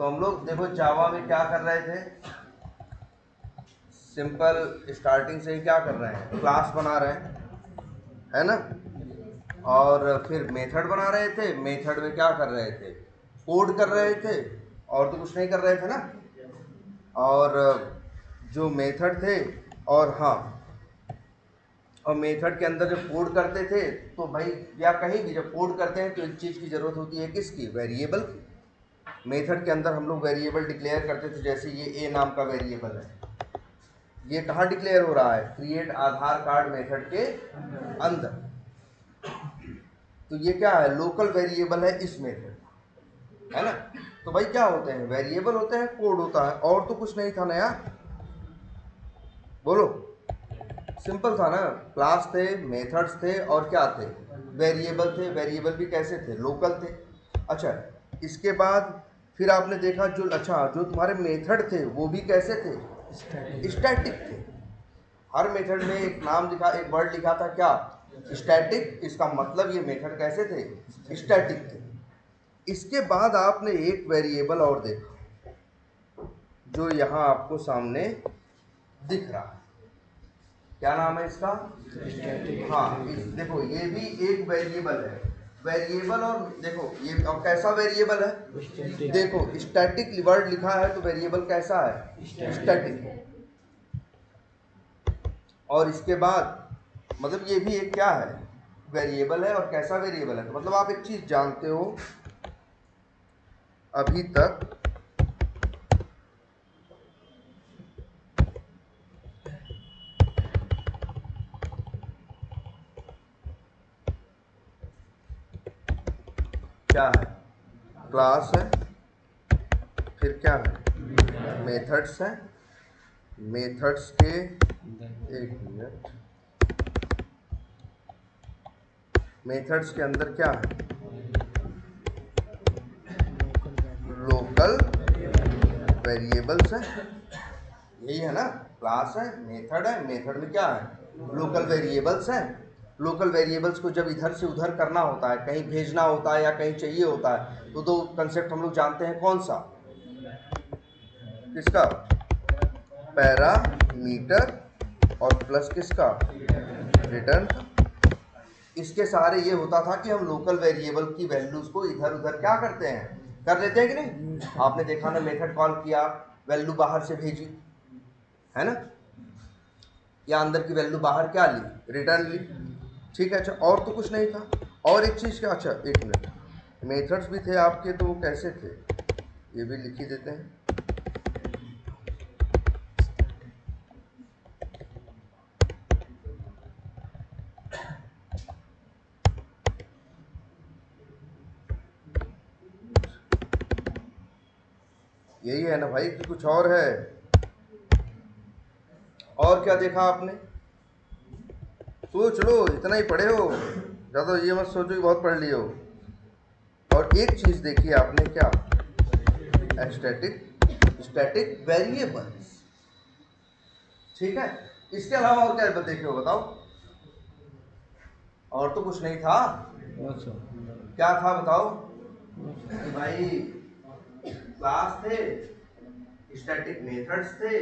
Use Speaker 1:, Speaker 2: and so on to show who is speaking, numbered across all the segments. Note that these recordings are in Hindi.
Speaker 1: तो हम लोग देखो जावा में क्या कर रहे थे, सिंपल स्टार्टिंग से ही क्या कर रहे हैं, क्लास बना रहे हैं, है ना। और फिर मेथड बना रहे थे, मेथड में क्या कर रहे थे, कोड कर रहे थे, और तो कुछ नहीं कर रहे थे ना। और जो मेथड थे, और हाँ, और मेथड के अंदर जब कोड करते थे तो भाई, या कहीं भी जब कोड करते हैं तो एक चीज़ की ज़रूरत होती है, किसकी, वेरिएबल की। मेथड के अंदर हम लोग वेरिएबल डिक्लेयर करते थे, जैसे ये ए नाम का वेरिएबल है, ये कहाँ डिक्लेयर हो रहा है, क्रिएट आधार कार्ड मेथड के अंदर। तो ये क्या है, लोकल वेरिएबल है इस मेथड, है ना। तो भाई क्या होते हैं, वेरिएबल होते हैं, कोड होता है, और तो कुछ नहीं था ना यार, बोलो। सिंपल था ना, क्लास थे, मेथड्स थे, और क्या थे, वेरिएबल थे। वेरिएबल भी कैसे थे, लोकल थे। अच्छा, इसके बाद फिर आपने देखा जो, अच्छा, जो तुम्हारे मेथड थे वो भी कैसे थे, स्टैटिक थे। हर मेथड में एक नाम लिखा, एक वर्ड लिखा था, क्या, स्टैटिक। इसका मतलब ये मेथड कैसे थे, स्टैटिक थे। इसके बाद आपने एक वेरिएबल और देखा, जो यहाँ आपको सामने दिख रहा है, क्या नाम है इसका, हाँ, देखो ये भी एक वेरिएबल है, वेरिएबल। और देखो ये और कैसा वेरिएबल है, देखो स्टैटिक वर्ड लिखा है तो वेरिएबल कैसा है, स्टैटिक। और इसके बाद मतलब ये भी एक क्या है, वेरिएबल है, और कैसा वेरिएबल है। तो मतलब आप एक चीज जानते हो, अभी तक क्या है, क्लास है, फिर क्या है, मेथड्स है, मेथड्स के, एक मिनट, मेथड्स के अंदर क्या है, लोकल वेरिएबल्स है, यही है ना। क्लास है, मेथड है, मेथड में क्या है, लोकल वेरिएबल्स हैं। लोकल वेरिएबल्स को जब इधर से उधर करना होता है, कहीं भेजना होता है या कहीं चाहिए होता है, तो दो कंसेप्ट हम लोग जानते हैं, कौन सा, किसका, पैरामीटर, और प्लस किसका, रिटर्न। इसके सहारे ये होता था कि हम लोकल वेरिएबल की वैल्यूज को इधर उधर क्या करते हैं, कर लेते हैं कि नहीं। आपने देखा ना, मेथड कॉल किया, वैल्यू बाहर से भेजी, है ना, या अंदर की वैल्यू बाहर क्या ली, रिटर्न ली, ठीक है। अच्छा, और तो कुछ नहीं था। और एक चीज़ क्या, अच्छा एक मिनट, मेथड्स भी थे आपके, तो वो कैसे थे, ये भी लिख ही देते हैं। यही है ना भाई, कि कुछ और है, और क्या देखा आपने, सोच लो, इतना ही पढ़े हो, ज़्यादा ये मत सोचो कि बहुत पढ़ लिए हो। और एक चीज़ देखी आपने, क्या, स्टैटिक वेरिएबल्स, ठीक है। इसके अलावा और क्या देखे हो, बताओ। और तो कुछ नहीं था, क्या था बताओ, कि भाई क्लास थे, स्टैटिक मेथड्स थे,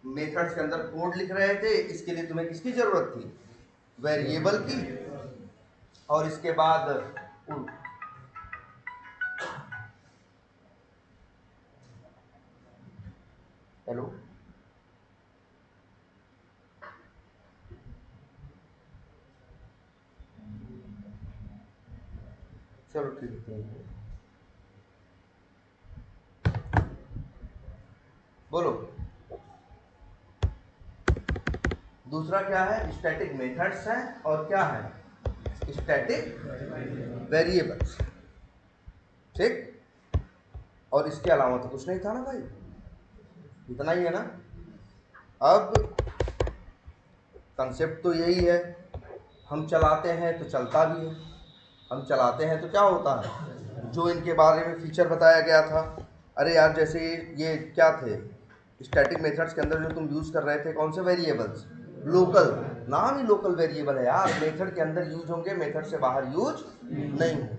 Speaker 1: मेथड्स के अंदर कोड लिख रहे थे, इसके लिए तुम्हें किसकी जरूरत थी, वेरिएबल की। और इसके बाद हेलो, चलो ठीक है, बोलो। दूसरा क्या है, स्टैटिक मेथड्स है, और क्या है, स्टैटिक वेरिएबल्स, ठीक। और इसके अलावा तो कुछ नहीं था ना भाई, इतना ही है ना। अब कंसेप्ट तो यही है, हम चलाते हैं तो चलता भी है, हम चलाते हैं तो क्या होता है, जो इनके बारे में फीचर बताया गया था। अरे यार, जैसे ये क्या थे, स्टैटिक मेथड्स के अंदर जो तुम यूज़ कर रहे थे, कौन से वेरिएबल्स, लोकल, नाम ही लोकल वेरिएबल है यार, मेथड के अंदर यूज होंगे, मेथड से बाहर यूज नहीं होंगे।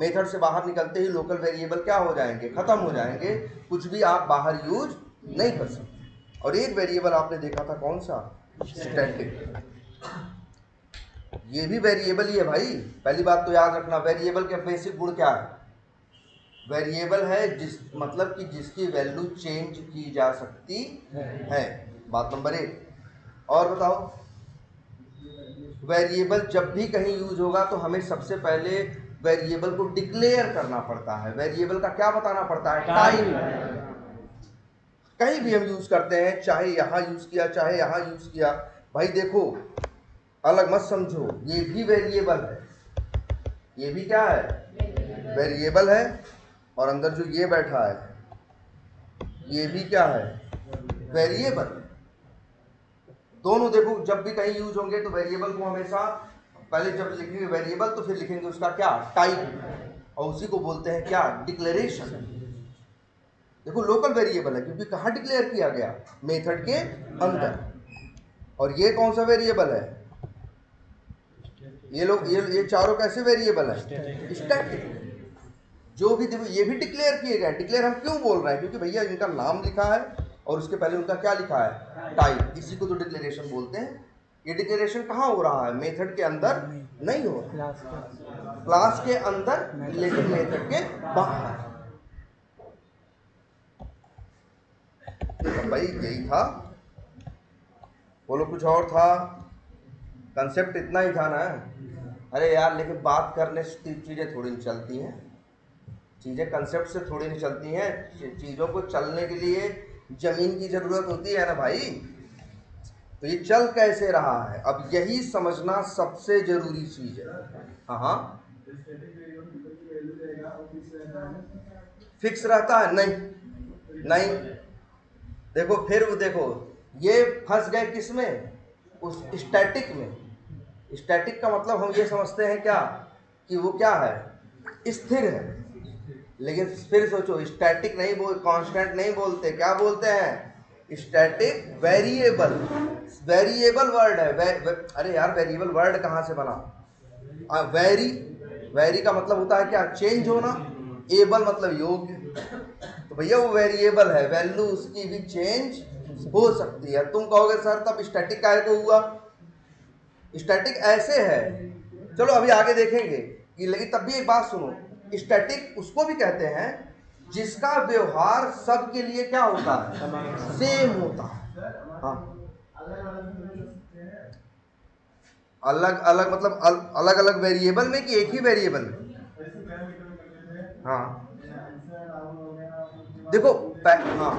Speaker 1: मेथड से बाहर निकलते ही लोकल वेरिएबल क्या हो जाएंगे, खत्म हो जाएंगे, कुछ भी आप बाहर यूज नहीं कर सकते। और एक वेरिएबल आपने देखा था कौन सा, स्टैटिक। ये भी वेरिएबल ही है भाई। पहली बात तो याद रखना, वेरिएबल के बेसिक गुण क्या है, वेरिएबल है जिस मतलब कि जिसकी वैल्यू चेंज की जा सकती है, बात नंबर 1। और बताओ, वेरिएबल जब भी कहीं यूज होगा तो हमें सबसे पहले वेरिएबल को डिक्लेयर करना पड़ता है। वेरिएबल का क्या बताना पड़ता है, टाइप। कहीं भी हम यूज करते हैं, चाहे यहाँ यूज किया चाहे यहाँ यूज किया, भाई देखो अलग मत समझो, ये भी वेरिएबल है, ये भी क्या है, वेरिएबल है। और अंदर जो ये बैठा है ये भी क्या है, वेरिएबल। दोनों देखो जब भी कहीं यूज होंगे तो वेरिएबल को हमेशा पहले जब लिखेंगे वेरिएबल तो फिर लिखेंगे उसका क्या, टाइप, और उसी को बोलते हैं क्या, डिक्लेरेशन। देखो लोकल वेरिएबल है क्योंकि कहाँ डिक्लेयर किया गया, मेथड के अंदर। और ये कौन सा वेरिएबल है, ये लोग ये चारों कैसे वेरिएबल है, स्टैटिक। जो भी देखो ये भी डिक्लेयर किए गए। डिक्लेयर हम क्यों बोल रहे हैं, क्योंकि भैया इनका नाम लिखा है और उसके पहले उनका क्या लिखा है, टाइप, इसी को तो डिक्लेरेशन बोलते हैं। ये डिक्लेरेशन कहाँ हो रहा है, मेथड के अंदर नहीं हो रहा, क्लास के अंदर, लेकिन मेथड के बाहर। तो भाई यही था, बोलो कुछ और था, कंसेप्ट इतना ही था ना। अरे यार लेकिन बात करने से चीज़ें थोड़ी नहीं चलती हैं, चीज़ें कंसेप्ट से थोड़ी नहीं चलती हैं। चीज़ों को चलने के लिए ज़मीन की ज़रूरत होती है ना भाई। तो ये चल कैसे रहा है, अब यही समझना सबसे ज़रूरी चीज़ है। हाँ हाँ, फिक्स रहता है, नहीं नहीं। देखो फिर वो देखो ये फंस गए किस में, उस स्टैटिक में। स्टैटिक का मतलब हम ये समझते हैं क्या कि वो क्या है, स्थिर है। लेकिन फिर सोचो, स्टैटिक नहीं बोल, कांस्टेंट नहीं बोलते, क्या बोलते हैं, स्टैटिक वेरिएबल। वेरिएबल वर्ड है अरे यार वेरिएबल वर्ड कहाँ से बना, वेरी का मतलब होता है क्या, चेंज होना, एबल मतलब योग्य। तो भैया वो वेरिएबल है, वैल्यू उसकी भी चेंज हो सकती है। तुम कहोगे सर तब स्टैटिक काहे को हुआ, स्टैटिक ऐसे है, चलो अभी आगे देखेंगे कि, लेकिन तब भी एक बात सुनो, स्टैटिक उसको भी कहते हैं जिसका व्यवहार सबके लिए क्या होता है, सेम होता है। हाँ, अलग अलग मतलब अलग अलग वेरिएबल में कि एक ही वेरिएबल में। हाँ देखो हाँ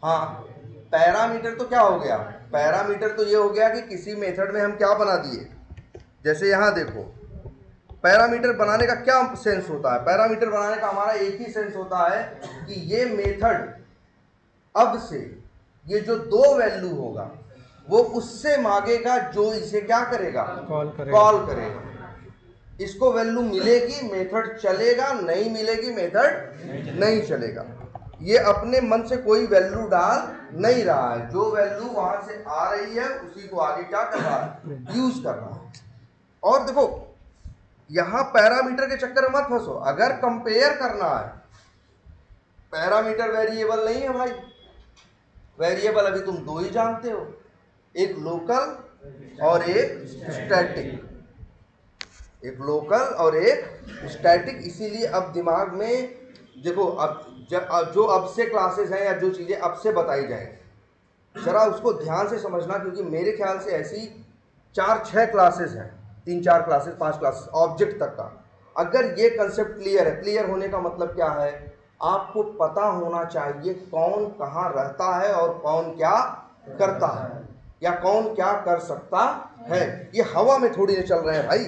Speaker 1: हाँ, पैरामीटर तो क्या हो गया, पैरामीटर तो ये हो गया कि किसी मेथड में हम क्या बना दिए। जैसे यहाँ देखो, पैरामीटर बनाने का क्या सेंस होता है, पैरामीटर बनाने का हमारा एक ही सेंस होता है कि ये मेथड अब से ये जो दो वैल्यू होगा वो उससे मांगेगा जो इसे क्या करेगा, कॉल करेगा। इसको वैल्यू मिलेगी मेथड चलेगा, नहीं मिलेगी मेथड नहीं चलेगा। ये अपने मन से कोई वैल्यू डाल नहीं रहा है, जो वैल्यू वहां से आ रही है उसी को आगे क्या कर रहा है, यूज कर रहा है। और देखो यहां पैरामीटर के चक्कर में मत फंसो, अगर कंपेयर करना है, पैरामीटर वेरिएबल नहीं है भाई। वेरिएबल अभी तुम दो ही जानते हो, एक लोकल और एक स्टैटिक, एक लोकल और एक स्टैटिक। इसीलिए अब दिमाग में देखो, अब जो अब से क्लासेस हैं या जो चीज़ें अब से बताई जाएंगी जरा उसको ध्यान से समझना, क्योंकि मेरे ख्याल से ऐसी 4-6 क्लासेस हैं, 3-4 क्लासेस 5 क्लासेस ऑब्जेक्ट तक का। अगर ये कंसेप्ट क्लियर है, क्लियर होने का मतलब क्या है, आपको पता होना चाहिए कौन कहाँ रहता है और कौन क्या करता है या कौन क्या कर सकता है। ये हवा में थोड़ी ना चल रहे हैं भाई,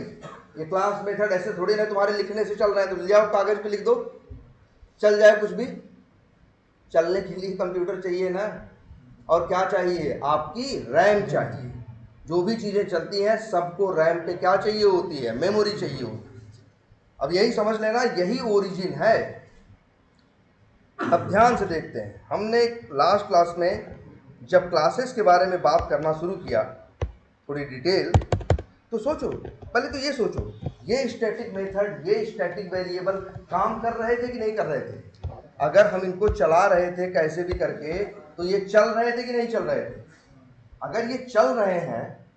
Speaker 1: ये क्लास मेथड ऐसे थोड़ी ना तुम्हारे लिखने से चल रहे हैं। तो ले आओ कागज पे लिख दो, चल जाए कुछ भी। चलने के लिए कंप्यूटर चाहिए ना, और क्या चाहिए, आपकी रैम चाहिए। जो भी चीज़ें चलती हैं सबको रैम पे क्या चाहिए होती है, मेमोरी चाहिए होती है। अब यही समझ लेना, यही ओरिजिन है। अब ध्यान से देखते हैं, हमने लास्ट क्लास में जब क्लासेस के बारे में बात करना शुरू किया थोड़ी डिटेल, तो सोचो, पहले तो ये सोचो ये स्टैटिक मेथड, ये स्टैटिक वेरिएबल काम कर रहे थे कि नहीं कर रहे थे? अगर हम इनको चला रहे थे कैसे भी करके, तो ये चल रहे थे कि नहीं चल रहे थे? अगर ये चल रहे हैं,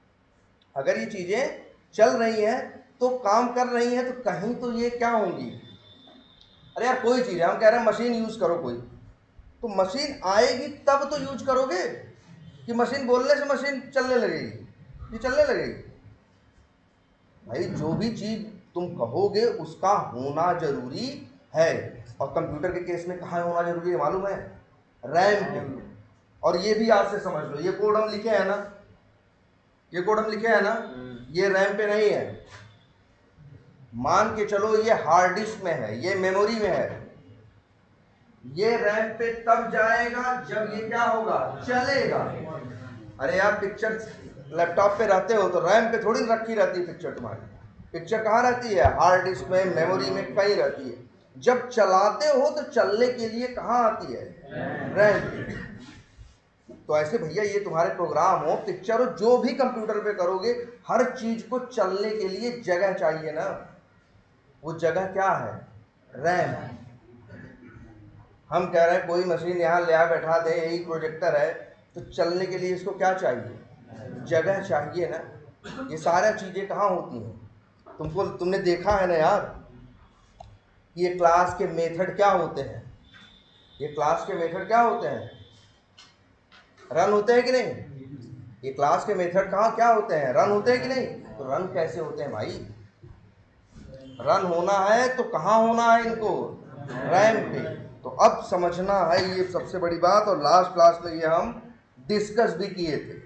Speaker 1: अगर ये चीजें चल रही हैं तो काम कर रही हैं, तो कहीं तो ये क्या होंगी? अरे यार कोई चीज है, हम कह रहे हैं मशीन यूज करो कोई, तो मशीन आएगी तब तो यूज करोगे, कि मशीन बोलने से मशीन चलने लगेगी? ये चलने लगेगी? भाई जो भी चीज तुम कहोगे उसका होना जरूरी है। और कंप्यूटर के केस में कहाँ होना जरूरी है मालूम है? रैम पे। और ये भी आज से समझ लो, ये कोड हम लिखे हैं ना, ये कोड हम लिखे हैं ना, ये रैम पे नहीं है। मान के चलो ये हार्ड डिस्क में है, ये मेमोरी में है, ये रैम पे तब जाएगा जब ये क्या होगा? चलेगा। अरे यार पिक्चर लैपटॉप पे रहते हो तो रैम पे थोड़ी रखी रहती है पिक्चर तुम्हारी। पिक्चर कहाँ रहती है? हार्ड डिस्क में, मेमोरी में, कहीं रहती है। जब चलाते हो तो चलने के लिए कहाँ आती है? रैम पे। तो ऐसे भैया ये तुम्हारे प्रोग्राम हो, पिक्चर हो, जो भी कंप्यूटर पे करोगे, हर चीज को चलने के लिए जगह चाहिए ना। वो जगह क्या है? रैम। हम कह रहे हैं कोई मशीन यहाँ ले आ बैठा दे, यही प्रोजेक्टर है, तो चलने के लिए इसको क्या चाहिए? जगह चाहिए ना। ये सारा चीजें कहाँ होती हैं? तुमने देखा है ना यार, ये क्लास के मेथड क्या होते हैं? ये क्लास के मेथड क्या होते हैं? रन होते हैं कि नहीं? ये क्लास के मेथड कहाँ क्या होते हैं? रन होते हैं कि नहीं? तो रन कैसे होते हैं भाई? रन होना है तो कहाँ होना है इनको? रैम पे। तो अब समझना है ये सबसे बड़ी बात। और लास्ट क्लास में ये हम डिस्कस भी किए थे।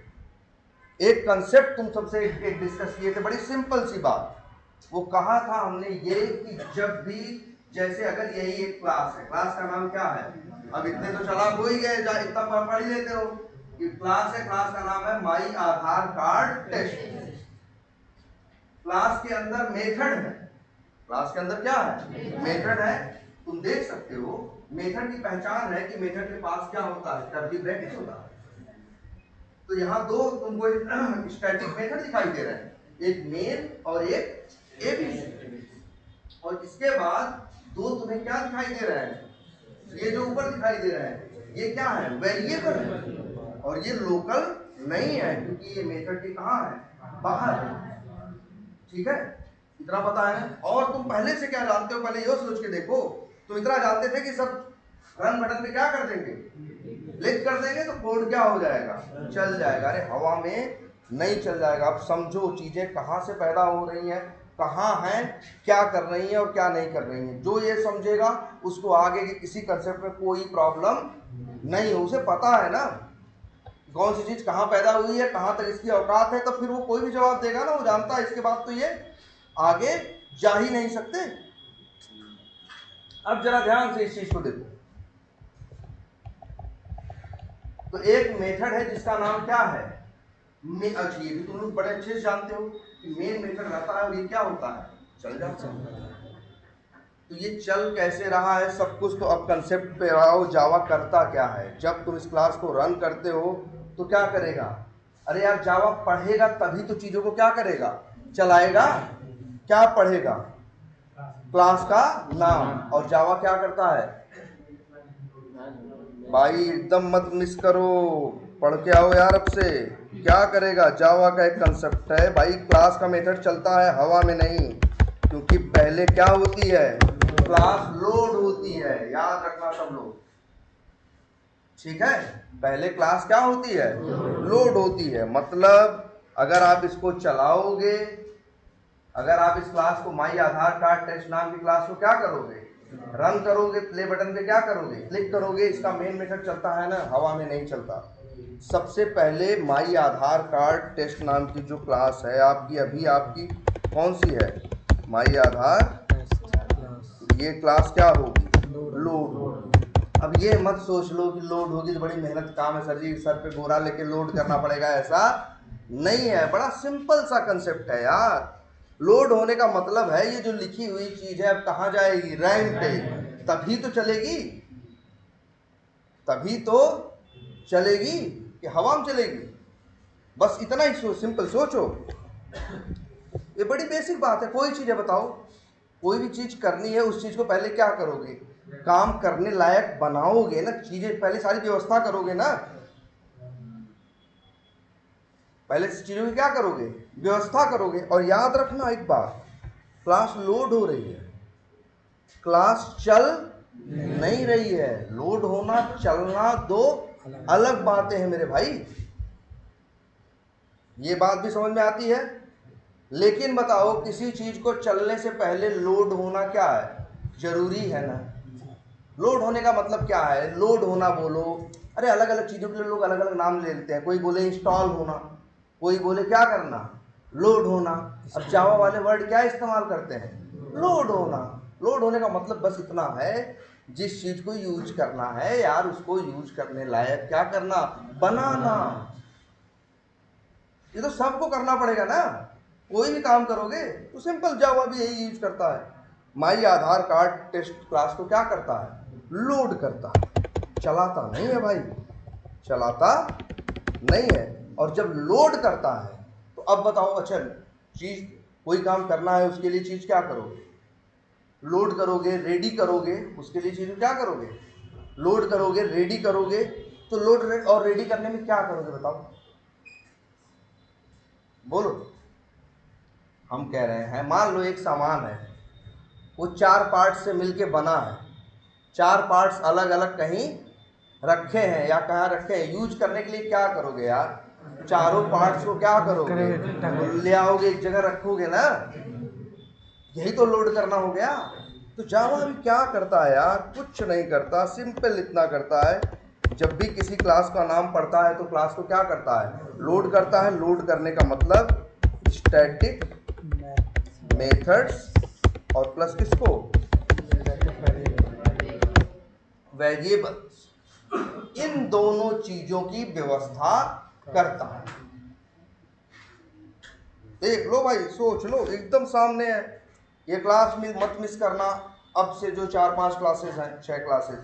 Speaker 1: एक कंसेप्ट तुम सबसे एक डिस्कस किए थे, बड़ी सिंपल सी बात। वो कहा था हमने ये कि जब भी, जैसे अगर यही एक क्लास है, क्लास का नाम क्या है? अब इतने तो चला हो ही गए, इतना पढ़ ही लेते हो कि क्लास है, क्लास का नाम है माई आधार कार्ड टेस्ट। क्लास के अंदर मेथड है, क्लास के अंदर क्या है? मेथड है। तुम देख सकते हो मेथड की पहचान है कि मेथड के पास क्या होता है? कर्ली ब्रैकेट होता है। तो यहाँ दो तुमको स्टैटिक मेथड दिखाई दे रहे हैं, एक मेन और एक एबीसी। और इसके बाद दो तुम्हें क्या दिखाई दे रहे हैं? ये जो ऊपर दिखाई दे रहे हैं ये क्या है? वेरिएबल। और ये लोकल नहीं है क्योंकि ये मेथड के कहाँ है? बाहर है। ठीक है, इतना पता है ना? और तुम पहले से क्या जानते हो? पहले ये सोच के देखो, तुम इतना जानते थे कि सब रन बटन पे क्या कर देंगे? क्लिक कर देंगे तो कोड क्या हो जाएगा? चल जाएगा। अरे हवा में नहीं चल जाएगा। अब समझो चीजें कहाँ से पैदा हो रही हैं, कहाँ हैं, क्या कर रही हैं और क्या नहीं कर रही हैं। जो ये समझेगा उसको आगे के किसी कंसेप्ट में कोई प्रॉब्लम नहीं हो। उसे पता है ना कौन सी चीज कहाँ पैदा हुई है, कहाँ तक इसकी औकात है, तो फिर वो कोई भी जवाब देगा ना, वो जानता है। इसके बाद तो ये आगे जा ही नहीं सकते। अब जरा ध्यान से इस चीज को देखो। तो एक मेथड है जिसका नाम क्या है? अच्छा ये भी तुम लोग बड़े अच्छे से जानते हो कि मेन मेथड रहता है और ये क्या होता है? चल जाता है। तो ये चल कैसे रहा है सब कुछ, तो अब कंसेप्ट पे आओ। जावा करता क्या है? जब तुम इस क्लास को रन करते हो तो क्या करेगा? अरे यार जावा पढ़ेगा तभी तो चीजों को क्या करेगा? चलाएगा। क्या पढ़ेगा? क्लास का नाम। और जावा क्या करता है? भाई एकदम मत मिस करो, पढ़ के आओ यार अब से। क्या करेगा? जावा का एक कंसेप्ट है भाई, क्लास का मेथड चलता है हवा में नहीं, क्योंकि पहले क्या होती है? क्लास लोड होती है। याद रखना सब लोग, ठीक है? पहले क्लास क्या होती है? लोड होती है। मतलब अगर आप इसको चलाओगे, अगर आप इस क्लास को माई आधार कार्ड टेस्ट नाम की क्लास को क्या करोगे? रन करोगे, प्ले बटन पे क्या करोगे? क्लिक करोगे। इसका मेन मेथड चलता है ना, हवा में नहीं चलता। सबसे पहले माई आधार कार्ड टेस्ट नाम की जो क्लास है आपकी, अभी आपकी कौन सी है? माई आधार। ये क्लास क्या होगी? लोड होगी। अब ये मत सोच लो कि लोड होगी तो बड़ी मेहनत काम है सर जी, सर पे बोरा लेके लोड करना पड़ेगा, ऐसा नहीं है। बड़ा सिंपल सा कंसेप्ट है यार। लोड होने का मतलब है ये जो लिखी हुई चीज है अब कहाँ जाएगी? रैम पे। तभी तो चलेगी, तभी तो चलेगी कि हवा में चलेगी? बस इतना ही सिंपल सोचो। ये बड़ी बेसिक बात है। कोई चीज़ है, बताओ, कोई भी चीज़ करनी है, उस चीज़ को पहले क्या करोगे, काम करने लायक बनाओगे ना, चीज़ें पहले सारी व्यवस्था करोगे ना, पहले चीज़ों की क्या करोगे, व्यवस्था करोगे। और याद रखना एक बात, क्लास लोड हो रही है, क्लास चल नहीं रही है। लोड होना चलना दो अलग बातें हैं मेरे भाई, ये बात भी समझ में आती है। लेकिन बताओ, किसी चीज को चलने से पहले लोड होना क्या है, जरूरी है ना। लोड होने का मतलब क्या है, लोड होना बोलो, अरे अलग अलग चीजों के लिए लोग अलग अलग नाम ले लेते हैं। कोई बोले इंस्टॉल होना, कोई बोले क्या करना, लोड होना। अब जावा वाले वर्ड क्या इस्तेमाल करते हैं, लोड होना। लोड होने का मतलब बस इतना है, जिस चीज को यूज करना है यार, उसको यूज करने लायक क्या करना, बनाना। ये तो सबको करना पड़ेगा ना, कोई भी काम करोगे तो सिंपल जावा भी यही यूज करता है। माई आधार कार्ड टेस्ट क्लास को क्या करता है, लोड करता है, चलाता नहीं है भाई, चलाता नहीं है। और जब लोड करता है तो अब बताओ, अच्छा चीज कोई काम करना है, उसके लिए चीज क्या करोगे, लोड करोगे, रेडी करोगे, उसके लिए चीज क्या करोगे, लोड करोगे, रेडी करोगे। तो लोड और रेडी करने में क्या करोगे बताओ, बोलो। हम कह रहे हैं, मान लो एक सामान है, वो 4 पार्ट्स से मिलके बना है, 4 पार्ट्स अलग अलग कहीं रखे हैं या कहाँ रखे हैं, यूज करने के लिए क्या करोगे यार, चारों पार्ट्स को क्या करोगे, ले आओगे एक जगह रखोगे ना, यही तो लोड करना हो गया। तो जावा भी क्या करता है यार, कुछ नहीं करता, सिंपल इतना करता है, जब भी किसी क्लास का नाम पढ़ता है तो क्लास को क्या करता है, लोड करता है। लोड करने का मतलब स्टैटिक मेथड्स और प्लस किसको, वेरिएबल्स, इन दोनों चीजों की व्यवस्था करता है। देख लो भाई, सोच लो, एकदम सामने है ये क्लास में, मत मिस करना। अब से जो 4-5 क्लासेस हैं, 6 क्लासेस,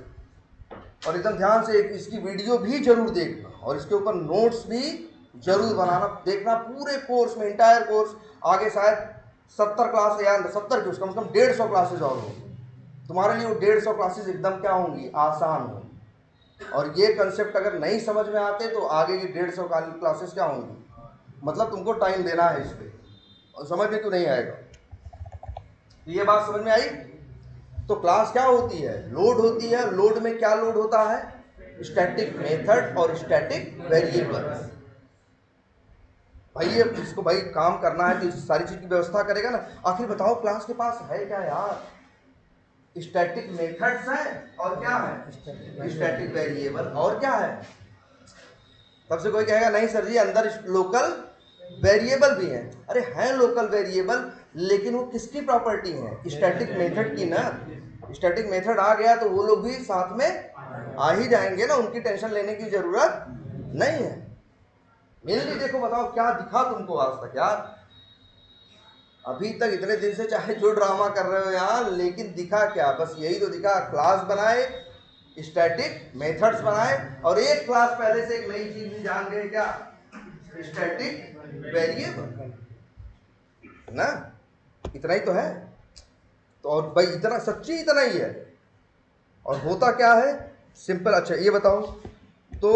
Speaker 1: और एकदम ध्यान से इसकी वीडियो भी जरूर देखना, और इसके ऊपर नोट्स भी जरूर बनाना। देखना पूरे कोर्स में, इंटायर कोर्स, आगे शायद 70 क्लास या 70 की, कम से कम 150 क्लासेस और होंगी। तुम्हारे लिए वो 150 क्लासेस एकदम क्या होंगी, आसान होंगी। और ये कंसेप्ट अगर नहीं समझ में आते तो आगे की 150 क्लासेस क्या होंगी, मतलब तुमको टाइम देना है इस पर, और समझ में क्यों नहीं आएगा। तो ये बात समझ में आई। तो क्लास क्या होती है, लोड होती है। लोड में क्या लोड होता है, स्टैटिक मेथड और स्टैटिक वेरिएबल। भाई ये इसको भाई काम करना है तो इस सारी चीज की व्यवस्था करेगा ना। आखिर बताओ, क्लास के पास है क्या यार, स्टैटिक मेथड्स है और क्या है, स्टैटिक वेरिएबल, और क्या है। तब से कोई कहेगा नहीं सर जी, अंदर लोकल वेरिएबल भी हैं। अरे हैं लोकल वेरिएबल, लेकिन वो किसकी प्रॉपर्टी है, स्टैटिक मेथड की ना। स्टैटिक मेथड आ गया तो वो लोग भी साथ में आ ही जाएंगे ना, उनकी टेंशन लेने की जरूरत नहीं है। मेनली देखो, बताओ क्या दिखा तुमको आज तक यार, अभी तक इतने दिन से चाहे जो ड्रामा कर रहे हो यार, लेकिन दिखा क्या, बस यही तो दिखा, क्लास बनाए, स्टैटिक मेथड्स बनाए, और एक क्लास पहले से एक नई चीज भी जान गए, क्या, स्टैटिक वेरिएबल ना। इतना ही तो है। तो और भाई इतना सच्ची इतना ही है। और होता क्या है, सिंपल। अच्छा ये बताओ, तो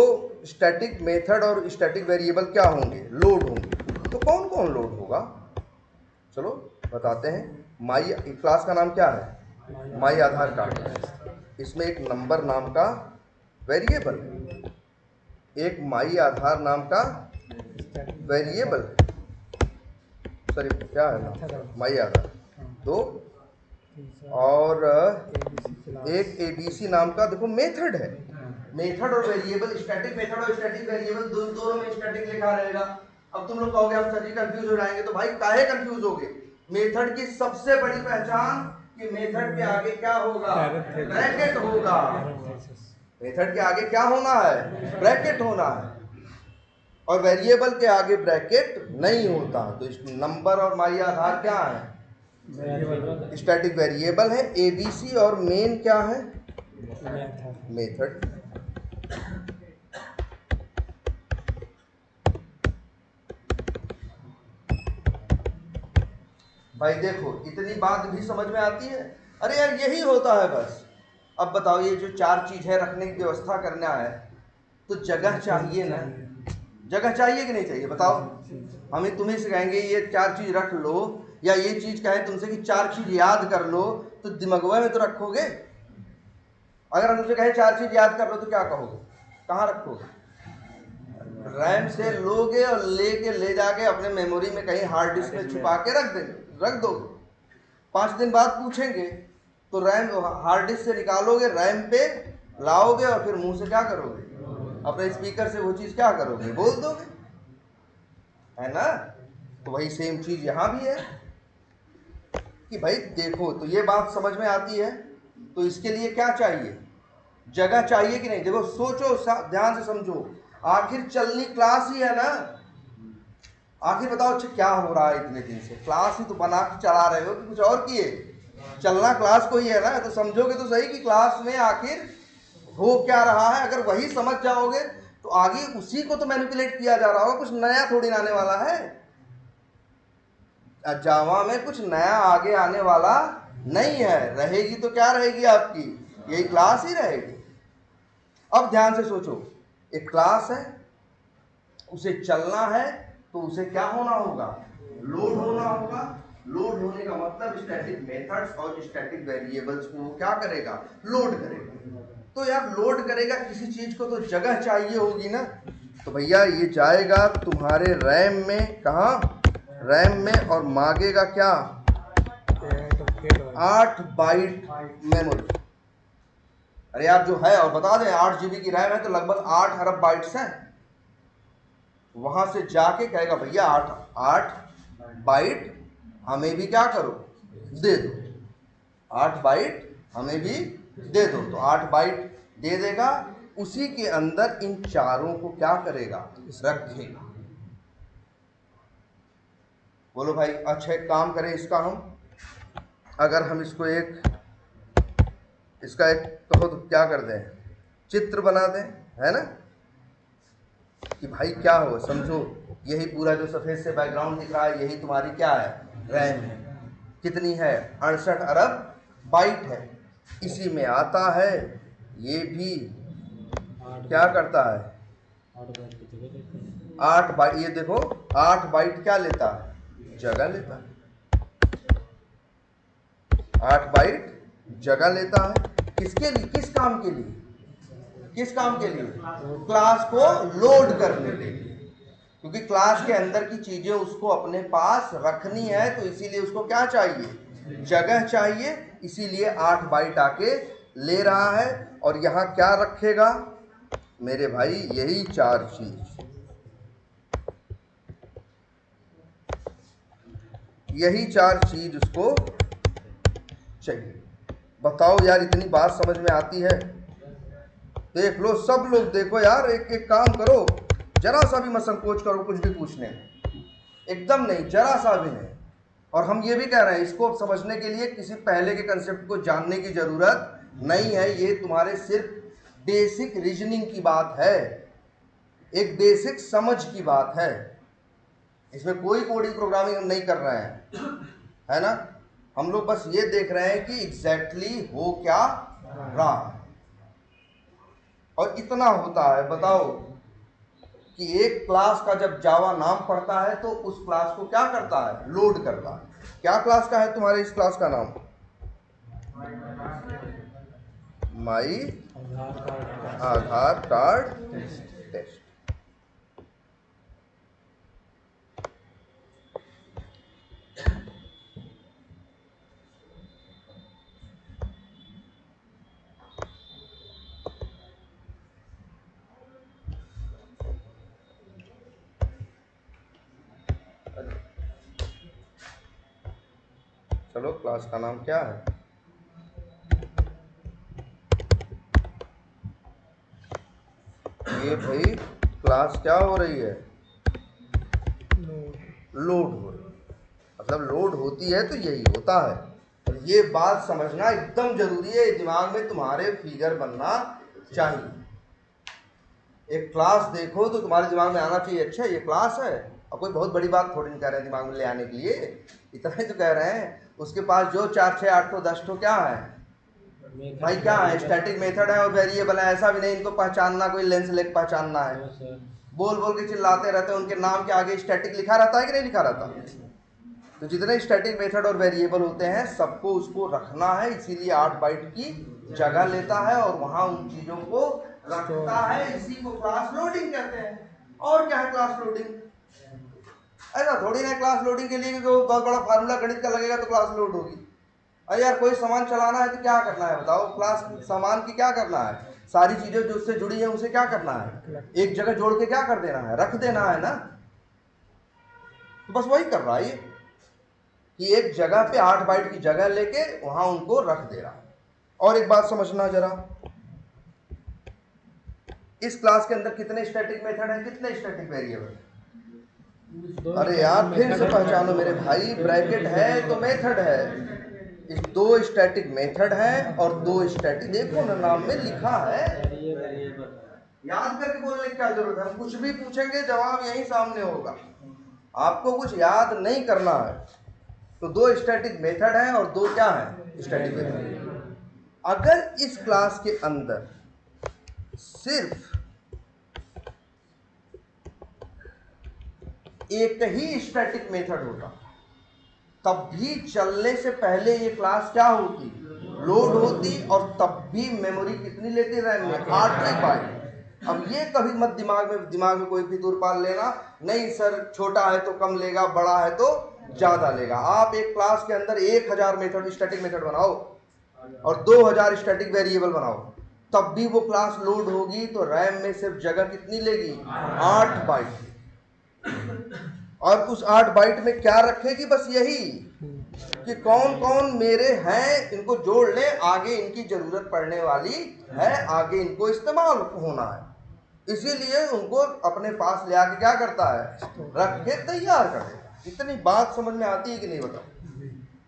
Speaker 1: स्टैटिक मेथड और स्टैटिक वेरिएबल क्या होंगे, लोड होंगे। तो कौन कौन लोड होगा, चलो बताते हैं। माई क्लास का नाम क्या है, माई आधार कार्ड। इसमें एक नंबर नाम का वेरिएबल, एक माई आधार नाम का वेरिएबल, सॉरी क्या है नाम, माई आधार, दो, और एक एबीसी नाम का देखो मेथड है। मेथड और वेरिएबल, स्टैटिक मेथड और स्टैटिक वेरिएबल दोनों में स्टैटिक लिखा रहेगा। अब तुम लोग कहोगे हम सर जी कंफ्यूज हो जाएंगे, तो भाई काहे कंफ्यूज होगे। मेथड की सबसे बड़ी पहचान कि मेथड के आगे क्या होगा, ब्रैकेट होगा। मेथड के आगे क्या होना है, ब्रैकेट होना है, और वेरिएबल के आगे ब्रैकेट नहीं होता। तो इस नंबर और माई आधार क्या है, स्टैटिक वेरिएबल है। एबीसी और मेन क्या है, मेथड। भाई देखो इतनी बात भी समझ में आती है। अरे यार यही होता है बस। अब बताओ ये जो 4 चीज है रखने की व्यवस्था करना है तो जगह चाहिए ना, जगह चाहिए कि नहीं चाहिए बताओ। हमें तुम्हें से कहेंगे ये 4 चीज रख लो, या ये चीज कहे तुमसे कि 4 चीज याद कर लो, तो दिमागवा में तो रखोगे। अगर हम तुमसे कहें 4 चीज याद कर लो तो क्या कहोगे, कहाँ रखोगे? रैम से लोगे और लेके ले जाके अपने मेमोरी में कहीं हार्ड डिस्क में छुपा के रख दोगे। 5 दिन बाद पूछेंगे तो रैम हार्ड डिस्क से निकालोगे, रैम पे लाओगे और फिर मुंह से क्या करोगे, अपने स्पीकर से वो चीज क्या करोगे, बोल दोगे, है ना। तो वही सेम चीज यहाँ भी है कि भाई देखो तो ये बात समझ में आती है। तो इसके लिए क्या चाहिए, जगह चाहिए कि नहीं। देखो सोचो, ध्यान से समझो, आखिर चलनी क्लास ही है ना। आखिर बताओ अच्छा क्या हो रहा है इतने दिन से, क्लास ही तो बना के चला रहे हो कि कुछ और किए। चलना क्लास को ही है ना, तो समझोगे तो सही कि क्लास में आखिर हो क्या रहा है। अगर वही समझ जाओगे तो आगे उसी को तो मैनिपुलेट किया जा रहा होगा, कुछ नया थोड़ी आने वाला है। जावा में कुछ नया आगे आने वाला नहीं है। रहेगी तो क्या रहेगी आपकी, यही क्लास ही रहेगी। अब ध्यान से सोचो, एक क्लास है, उसे चलना है तो उसे क्या होना होगा, लोड होना होगा। लोड होने का मतलब स्टैटिक मेथड्स और स्टैटिक वेरिएबल्स को क्या करेगा, लोड करेगा। तो यार लोड करेगा किसी चीज को तो जगह चाहिए होगी ना। तो भैया ये जाएगा तुम्हारे रैम में, कहाँ, रैम में, और मांगेगा क्या, 8 बाइट मेमोरी। अरे यार जो है, और बता दें 8 GB की रैम है तो लगभग 8 अरब बाइट्स हैं। वहां से जाके कहेगा भैया 8 बाइट हमें भी क्या करो, दे दो, 8 बाइट हमें भी दे दो। तो 8 बाइट दे देगा, उसी के अंदर इन चारों को क्या करेगा, रखेगा। बोलो भाई अच्छा एक काम करें इसका, हम अगर हम इसको इसका एक कहो तो क्या कर दें, चित्र बना दें, है ना, कि भाई क्या हो, समझो यही पूरा जो सफ़ेद से बैकग्राउंड दिख रहा है यही तुम्हारी क्या है, रैम है। कितनी है, 68 अरब बाइट है। इसी में आता है ये भी क्या करता है, 8 बाइट। ये देखो 8 बाइट क्या लेता है, जगह लेता है। 8 बाइट जगह लेता है, किसके लिए, किस काम के लिए, किस काम के लिए, क्लास को लोड करने के लिए। क्योंकि क्लास के अंदर की चीजें उसको अपने पास रखनी है, तो इसीलिए उसको क्या चाहिए, जगह चाहिए। इसीलिए 8 बाइट आके ले रहा है। और यहां क्या रखेगा मेरे भाई, यही 4 चीज, यही 4 चीज उसको चाहिए। बताओ यार इतनी बात समझ में आती है। देख लो सब लोग, देखो यार एक एक काम करो, जरा सा भी मत संकोच करो कुछ भी पूछने, एकदम नहीं, जरा सा भी नहीं। और हम ये भी कह रहे हैं इसको समझने के लिए किसी पहले के कंसेप्ट को जानने की जरूरत नहीं है। ये तुम्हारे सिर्फ बेसिक रीजनिंग की बात है, एक बेसिक समझ की बात है। इसमें कोई कोडिंग प्रोग्रामिंग हम नहीं कर रहे हैं, है ना। हम लोग बस ये देख रहे हैं कि एग्जैक्टली हो क्या रहा है। और इतना होता है, बताओ कि एक क्लास का जब जावा नाम पढ़ता है तो उस क्लास को क्या करता है, लोड करता है। क्या क्लास का है तुम्हारे इस क्लास का नाम, माई आधार कार्ड टेस्ट। चलो क्लास का नाम क्या है, ये भाई क्लास क्या हो रही है, लोड हो रही है। मतलब लोड होती है तो यही होता है। और ये बात समझना एकदम जरूरी है, दिमाग में तुम्हारे फिगर बनना चाहिए। एक क्लास देखो तो तुम्हारे दिमाग में आना चाहिए, अच्छा ये क्लास है, और कोई बहुत बड़ी बात थोड़ी नहीं कह रहे हैं दिमाग में ले आने के लिए, इतना ही तो कह रहे हैं। उसके पास जो 4 6 8 10 क्या है भाई, क्या है, स्टैटिक मेथड है और वेरिएबल है। ऐसा भी नहीं इनको पहचानना, कोई लेंस लेके पहचानना है। बोल बोल के चिल्लाते रहते हैं, उनके नाम के आगे स्टैटिक लिखा रहता है कि नहीं लिखा रहता। तो जितने स्टैटिक मेथड और वेरिएबल होते हैं सबको उसको रखना है, इसीलिए 8 बाइट की जगह लेता है और वहां उन चीजों को रखता है। इसी को क्लास लोडिंग कहते हैं। और क्या है क्लास लोडिंग? ऐसा थोड़ी ना क्लास लोडिंग के लिए बहुत बड़ा फार्मूला गणित का लगेगा तो क्लास लोड होगी। अरे यार कोई सामान चलाना है तो क्या करना है बताओ, क्लास सामान की क्या करना है, सारी चीजें जो उससे जुड़ी है उसे क्या करना है, एक जगह जोड़ के क्या कर देना है, रख देना है ना। तो बस वही कर रहा है ये कि एक जगह पे 8 बाइट की जगह लेके वहां उनको रख दे रहा है। और एक बात समझना जरा, इस क्लास के अंदर कितने स्टैटिक मेथड हैं, कितने स्टैटिक वेरिएबल? अरे यार फिर से पहचानो मेरे भाई, ब्रैकेट है तो मेथड है। इस 2 स्टैटिक मेथड है और 2 स्टैटिक, देखो ना नाम में लिखा है, याद करके बोलने की क्या जरूरत है। हम कुछ भी पूछेंगे जवाब यही सामने होगा, आपको कुछ याद नहीं करना है। तो 2 स्टैटिक मेथड है और 2 क्या है, स्टैटिक वेरिएबल। अगर इस क्लास के अंदर सिर्फ एक ही स्टैटिक मेथड होता तब भी चलने से पहले ये क्लास क्या होती, लोड होती, और तब भी मेमोरी कितनी लेती, रैम में 8 बाइट। अब ये कभी मत दिमाग में कोई फितूर पाल लेना, नहीं सर छोटा है तो कम लेगा, बड़ा है तो ज्यादा लेगा। आप एक क्लास के अंदर 1000 मेथड स्टैटिक मेथड बनाओ और 2000 स्टैटिक वेरिएबल बनाओ, तब भी वो क्लास लोड होगी तो रैम में सिर्फ जगह कितनी लेगी, 8 बाइट। और उस 8 बाइट में क्या रखेगी, बस यही कि कौन कौन मेरे हैं इनको जोड़ ले, आगे इनकी जरूरत पड़ने वाली है, आगे इनको इस्तेमाल होना है। इसीलिए उनको अपने पास ले आके क्या करता है, रख के तैयार कर देता। इतनी बात समझ में आती है कि नहीं बताओ,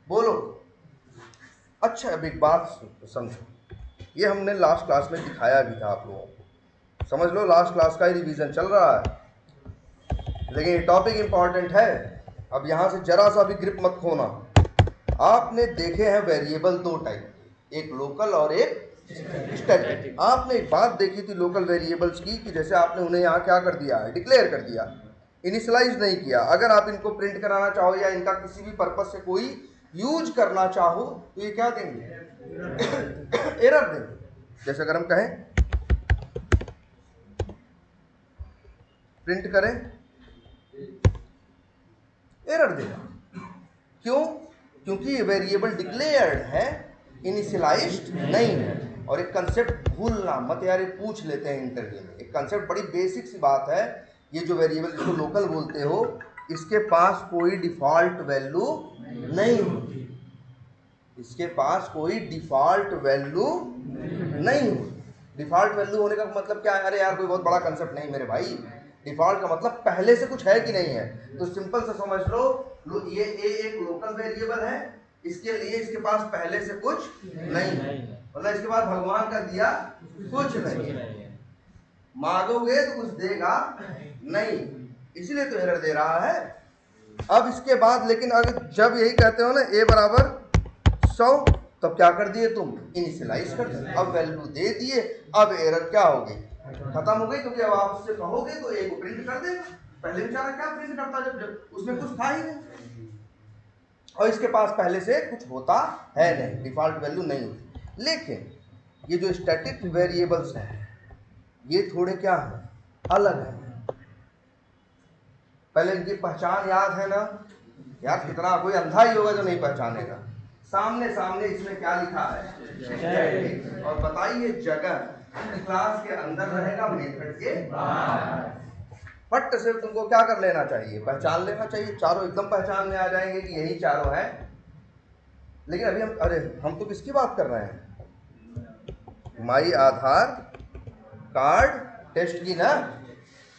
Speaker 1: बोलो। अच्छा अब एक बात समझो, ये हमने लास्ट क्लास में दिखाया भी था आप लोगों को, समझ लो लास्ट क्लास का ही रिवीजन चल रहा है, लेकिन ये टॉपिक इंपॉर्टेंट है। अब यहां से जरा सा भी ग्रिप मत खोना। आपने देखे हैं वेरिएबल 2 टाइप, एक लोकल और एक स्टैटिक। आपने एक बात देखी थी लोकल वेरिएबल्स की कि जैसे आपने उन्हें यहाँ क्या कर दिया है, डिक्लेयर कर दिया, इनिशियलाइज नहीं किया। अगर आप इनको प्रिंट कराना चाहो या इनका किसी भी पर्पस से कोई यूज करना चाहो तो ये क्या देंगे, एरर देंगे। जैसे अगर हम कहें प्रिंट करें, एरर देगा। क्यों? क्योंकि ये वेरिएबल डिक्लेयर्ड है, इनिशियलाइज्ड नहीं है। और एक कंसेप्ट भूलना मत यार, ये पूछ लेते हैं इंटरव्यू में, एक कंसेप्ट बड़ी बेसिक सी बात है। ये जो वेरिएबल जिसको लोकल बोलते हो, इसके पास कोई डिफॉल्ट वैल्यू नहीं होती, इसके पास कोई डिफॉल्ट वैल्यू नहीं होती। डिफॉल्ट वैल्यू होने का मतलब क्या है? अरे यार कोई बहुत बड़ा कंसेप्ट नहीं मेरे भाई, डिफॉल्ट का मतलब पहले से कुछ है कि नहीं है। तो सिंपल से समझ लो, ये एक लोकल वेरिएबल है, इसके लिए इसके पास पहले से कुछ नहीं है, मतलब इसके पास भगवान का दिया कुछ नहीं, मांगोगे तो कुछ देगा नहीं, इसलिए तो एरर दे रहा है। अब इसके बाद लेकिन अगर जब यही कहते हो ना a बराबर 100, तब क्या कर दिए तुम, इनिशियलाइज कर दिए, अब वैल्यू दे दिए, अब एरर क्या हो गई, खत्म हो गई। क्योंकि अब आप उससे कहोगे तो ए को प्रिंट कर देगा, पहले बेचारा क्या प्रिंट करता जब उसमें कुछ था ही नहीं, और इसके पास पहले से कुछ होता है नहीं, डिफॉल्ट वैल्यू नहीं होती। लेकिन ये जो स्टैटिक वेरिएबल्स हैं ये थोड़े क्या है, अलग है। पहले इनकी पहचान याद है ना यार, कितना कोई अंधा ही होगा जो नहीं पहचानेगा। सामने सामने इसमें क्या लिखा है, और बताइए जगह क्लास के अंदर रहेगा, मेथड के बाहर। फट से तुमको क्या कर लेना चाहिए, पहचान लेना चाहिए। चारों एकदम पहचान में आ जाएंगे कि यही चारों है। लेकिन अभी हम तो किसकी बात कर रहे हैं, माई आधार कार्ड टेस्ट की ना।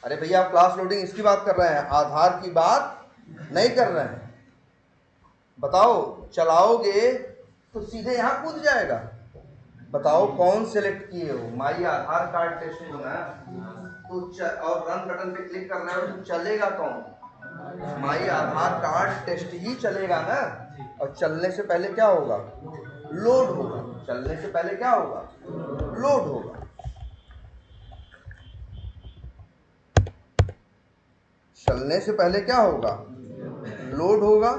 Speaker 1: अरे भैया आप क्लास लोडिंग इसकी बात कर रहे हैं, आधार की बात नहीं कर रहे हैं। बताओ चलाओगे तो सीधे यहां कूद जाएगा। बताओ कौन सेलेक्ट किए हो, माई आधार कार्ड टेस्ट को ना, तो और रन बटन पे क्लिक कर रहे हो तो चलेगा कौन, माई आधार कार्ड टेस्ट ही चलेगा ना। और चलने से पहले क्या होगा? लोड होगा। चलने से पहले क्या होगा? लोड होगा। चलने से पहले क्या होगा? लोड होगा।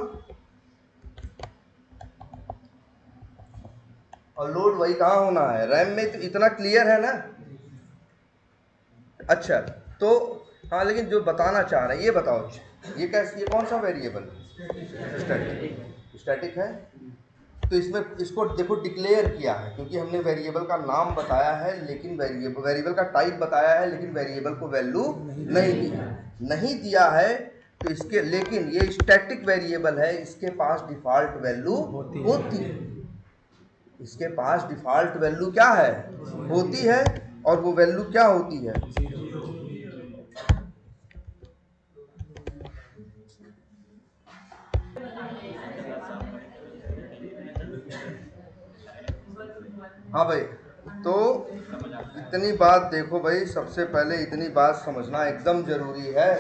Speaker 1: और लोड वही कहाँ होना है? रैम में। तो इतना क्लियर है ना? अच्छा, तो हाँ, लेकिन जो बताना चाह रहे हैं ये बताओ, ये कैसे, ये कौन सा वेरिएबल? स्टैटिक। स्टैटिक है तो इसमें इसको देखो डिक्लेयर किया है, क्योंकि हमने वेरिएबल का नाम बताया है, लेकिन वेरिएबल का टाइप बताया है, लेकिन वेरिएबल को वैल्यू नहीं दिया है। तो इसके, लेकिन ये स्टैटिक वेरिएबल है, इसके पास डिफ़ॉल्ट वैल्यू होती है। इसके पास डिफ़ॉल्ट वैल्यू क्या है? होती है। और वो वैल्यू क्या होती है? हाँ भाई, तो इतनी बात देखो भाई, सबसे पहले इतनी बात समझना एकदम जरूरी है।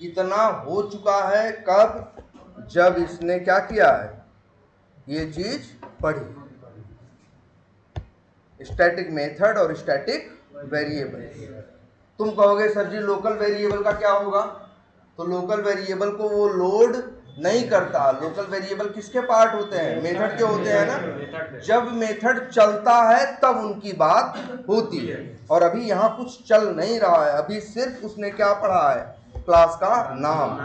Speaker 1: इतना हो चुका है कब? जब इसने क्या किया है? ये चीज पढ़ी, स्टैटिक मेथड और स्टैटिक वेरिएबल। तुम कहोगे सर जी लोकल वेरिएबल का क्या होगा? तो लोकल वेरिएबल को वो लोड नहीं करता। लोकल वेरिएबल किसके पार्ट होते हैं? मेथड के होते हैं ना। जब मेथड चलता है तब उनकी बात होती है। और अभी यहाँ कुछ चल नहीं रहा है, अभी सिर्फ उसने क्या पढ़ा है? क्लास का नाम।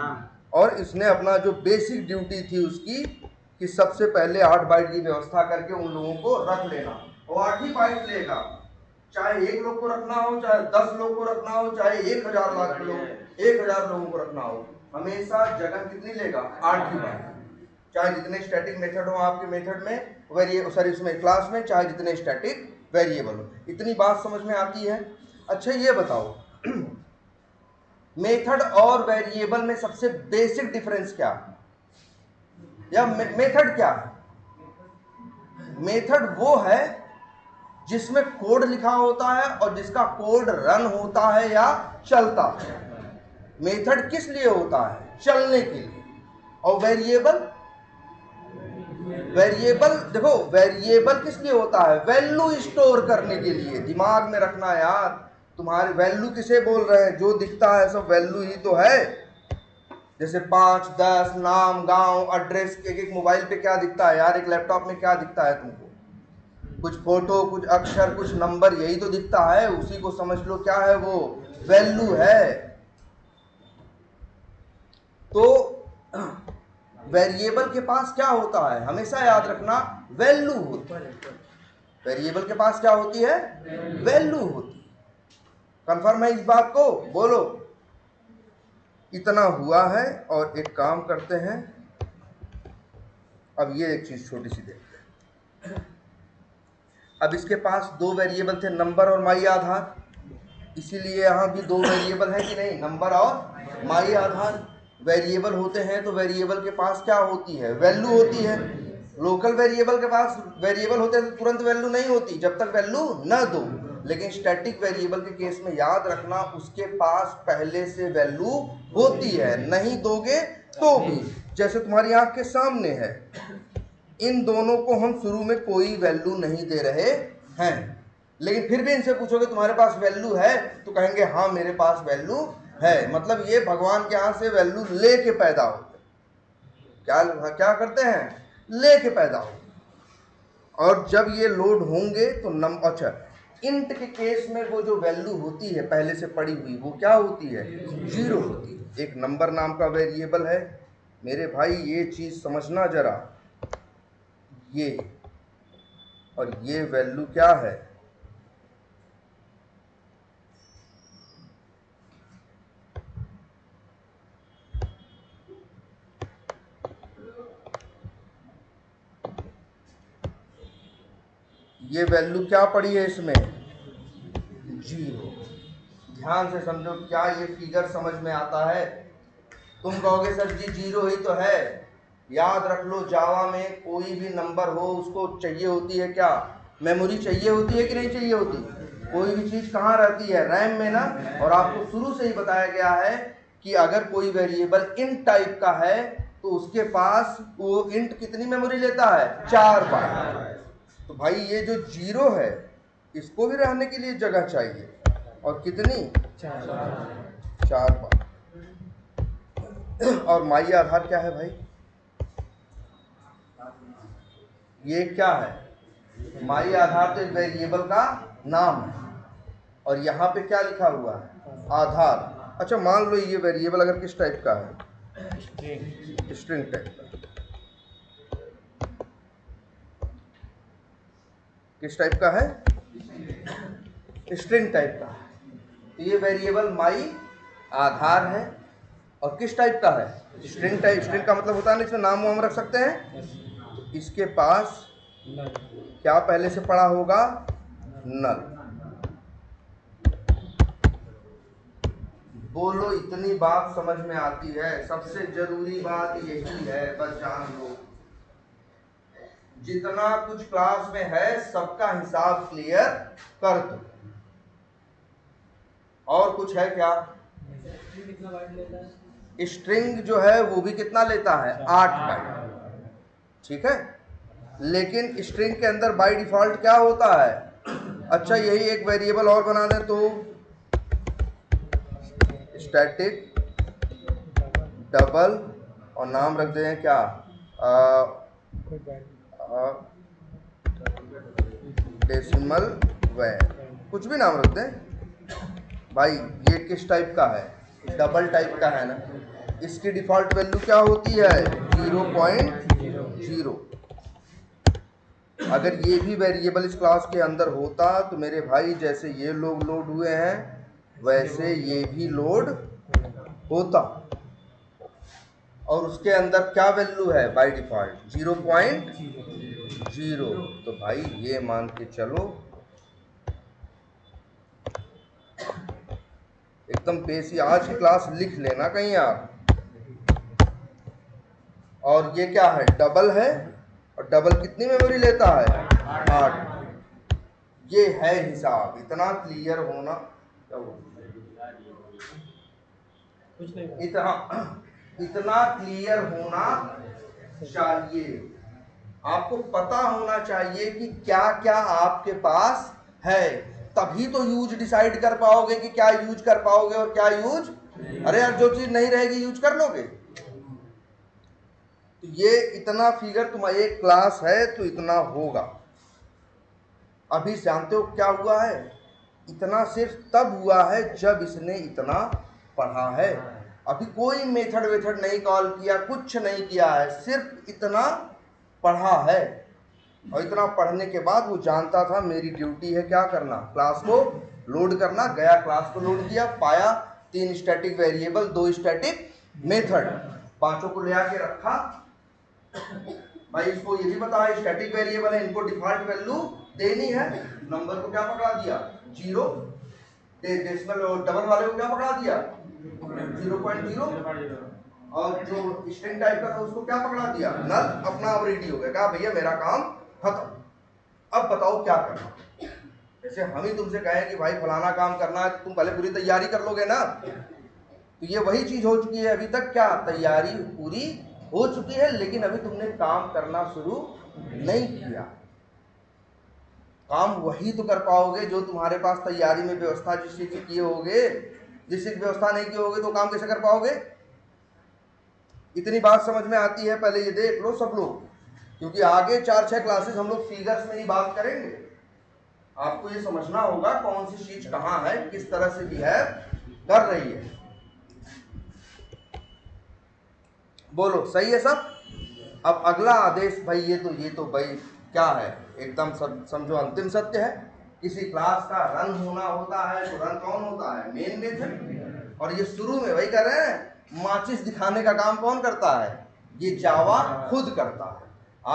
Speaker 1: और इसने अपना जो बेसिक ड्यूटी थी उसकी, कि सबसे पहले 8 बाइट की व्यवस्था करके उन लोगों को रख लेना। और 8 ही बाइट लेगा, चाहे 1 लोग को रखना हो, चाहे 10 लोग को रखना हो, चाहे 1000 लोगों को रखना हो, हमेशा जगह कितनी लेगा? 8 ही बाइट। चाहे जितने स्टैटिक मेथड हो आपके मेथड में, उसमें क्लास में, चाहे जितने स्टैटिक वेरिएबल हो। इतनी बात समझ में आती है? अच्छा ये बताओ, मेथड और वेरिएबल में सबसे बेसिक डिफरेंस क्या है? या मेथड क्या है? मेथड वो है जिसमें कोड लिखा होता है और जिसका कोड रन होता है या चलता है। मेथड किस लिए होता है? चलने के लिए। और वेरिएबल देखो, वेरिएबल किस लिए होता है? वैल्यू स्टोर करने के लिए। दिमाग में रखना यार, तुम्हारे वैल्यू किसे बोल रहे हैं? जो दिखता है सब वैल्यू ही तो है। जैसे 5, 10, नाम, गांव, एड्रेस, एक मोबाइल पे क्या दिखता है यार? एक लैपटॉप में क्या दिखता है तुमको? कुछ फोटो, कुछ अक्षर, कुछ नंबर, यही तो दिखता है। उसी को समझ लो क्या है? वो वैल्यू है। तो वेरिएबल के पास क्या होता है? हमेशा याद रखना, वैल्यू होती है। वेरिएबल के पास क्या होती है? वैल्यू होती है। कंफर्म है इस बात को? बोलो। इतना हुआ है। और एक काम करते हैं, अब ये एक चीज छोटी सी देखते हैं। अब इसके पास 2 वेरिएबल थे, नंबर और माई आधार। इसीलिए यहाँ भी 2 वेरिएबल है कि नहीं? नंबर और माई आधार। वेरिएबल होते हैं तो वेरिएबल के पास क्या होती है? वैल्यू होती है। लोकल वेरिएबल के पास वेरिएबल होते हैं तो तुरंत वैल्यू नहीं होती जब तक वैल्यू न दो। लेकिन स्टैटिक वेरिएबल के केस में याद रखना, उसके पास पहले से वैल्यू होती है, नहीं दोगे तो भी। जैसे तुम्हारी आंख के सामने है, इन दोनों को हम शुरू में कोई वैल्यू नहीं दे रहे हैं, लेकिन फिर भी इनसे पूछोगे तुम्हारे पास वैल्यू है, तो कहेंगे हाँ मेरे पास वैल्यू है। मतलब ये भगवान के यहाँ से वैल्यू लेके पैदा होते। क्या करते हैं? लेके पैदा होते। और जब ये लोड होंगे तो अच्छा, इंट के केस में वो जो वैल्यू होती है पहले से पड़ी हुई, वो क्या होती है? 0 होती है। एक नंबर नाम का वेरिएबल है मेरे भाई, ये चीज समझना जरा। ये और ये वैल्यू क्या है? ये वैल्यू क्या पड़ी है इसमें? 0। ध्यान से समझो, क्या ये फिगर समझ में आता है? तुम कहोगे सर जी 0 ही तो है। याद रख लो, जावा में कोई भी नंबर हो उसको चाहिए होती है क्या? मेमोरी चाहिए होती है कि नहीं चाहिए होती? कोई भी चीज कहाँ रहती है, रैम में ना। और आपको शुरू से ही बताया गया है कि अगर कोई वेरिएबल इंट टाइप का है तो उसके पास वो इंट कितनी मेमोरी लेता है, 4 बाइट। तो भाई ये जो 0 है इसको भी रहने के लिए जगह चाहिए, और कितनी, 4 बाइट। और माई आधार क्या है भाई, ये क्या है, माई आधार तो एक वेरिएबल का नाम है, और यहाँ पे क्या लिखा हुआ है, आधार। अच्छा मान लो ये वेरिएबल अगर किस टाइप का है, स्ट्रिंग टाइप का, किस टाइप का है, स्ट्रिंग टाइप का। तो ये वेरिएबल माई आधार है, और किस टाइप का है, स्ट्रिंग टाइप। स्ट्रिंग का मतलब होता है ना इसमें नाम वाम रख सकते हैं। तो इसके पास क्या पहले से पड़ा होगा, नल। बोलो इतनी बात समझ में आती है, सबसे जरूरी बात यही है, बस जान लो। जितना कुछ क्लास में है सबका हिसाब क्लियर कर दो। और कुछ है क्या, स्ट्रिंग जो है वो भी कितना लेता है, 8 बाइट, ठीक है। लेकिन स्ट्रिंग के अंदर बाय डिफॉल्ट क्या होता है, अच्छा यही एक वेरिएबल और बना दें तो स्टैटिक डबल, और नाम रख दें क्या, डेसिमल वैर, कुछ भी नाम रख दें भाई। ये किस टाइप का है, डबल टाइप का है ना। इसकी डिफॉल्ट वैल्यू क्या होती है, 0.0। अगर ये भी वेरिएबल इस क्लास के अंदर होता तो मेरे भाई जैसे ये लोग लोड हुए हैं वैसे ये भी लोड होता। और उसके अंदर क्या वैल्यू है बाय डिफॉल्ट, 0.0। तो भाई ये मान के चलो एकदम पेशी, आज की क्लास लिख लेना कहीं आप। और ये क्या है, डबल है, और डबल कितनी मेमोरी लेता है, 8। ये है हिसाब, इतना क्लियर होना, इतना क्लियर होना चाहिए। आपको पता होना चाहिए कि क्या क्या आपके पास है, तभी तो यूज डिसाइड कर पाओगे कि क्या यूज कर पाओगे और क्या यूज, अरे यार जो चीज नहीं रहेगी यूज कर लोगे। तो ये इतना फिगर तुम्हारी एक क्लास है तो इतना होगा। अभी जानते हो क्या हुआ है, इतना सिर्फ तब हुआ है जब इसने इतना पढ़ा है। अभी कोई मेथड वेथड नहीं कॉल किया, कुछ नहीं किया है, सिर्फ इतना पढ़ा है। और इतना पढ़ने के बाद वो जानता था मेरी ड्यूटी है क्या करना, क्लास को लोड करना। गया क्लास को लोड किया, पाया 3 स्टैटिक वेरिएबल, 2 स्टैटिक मेथड, पांचों को ले आके रखा। भाई इसको ये भी पता है स्टैटिक वेरिएबल है, इनको डिफॉल्ट वैल्यू देनी है। नंबर को क्या पकड़ा दिया, 0। डेसिमल और डबल वाले को क्या पकड़ा दिया, 0.0। और जो स्ट्रिंग टाइप का था उसको क्या पकड़ा दिया, नल। अपना अब रेडी हो गया, कहा भैया मेरा काम खत्म, अब बताओ क्या करना। जैसे हम ही तुमसे कहें कि भाई फलाना काम करना है, तुम पहले पूरी तैयारी कर लोगे ना। तो ये वही चीज हो चुकी है, अभी तक क्या तैयारी पूरी हो चुकी है, लेकिन अभी तुमने काम करना शुरू नहीं किया। काम वही तो कर पाओगे जो तुम्हारे पास तैयारी में व्यवस्था जिस चीज की किए होगे। जिस चीज व्यवस्था नहीं की होगी तो काम कैसे कर पाओगे। इतनी बात समझ में आती है, पहले ये देख लो सब लोग, क्योंकि आगे 4-6 क्लासेस हम लोग फिगर्स में ही बात करेंगे। आपको ये समझना होगा कौन सी चीज कहाँ है, किस तरह से बिहेव कर रही है। बोलो सही है सब। अब अगला आदेश भाई, ये तो भाई क्या है, एकदम समझो अंतिम सत्य है। किसी क्लास का रन होना होता है तो रन कौन होता है, मेन मेथड। और ये शुरू में वही कर रहे हैं, माचिस दिखाने का काम कौन करता है, ये जावा खुद करता है।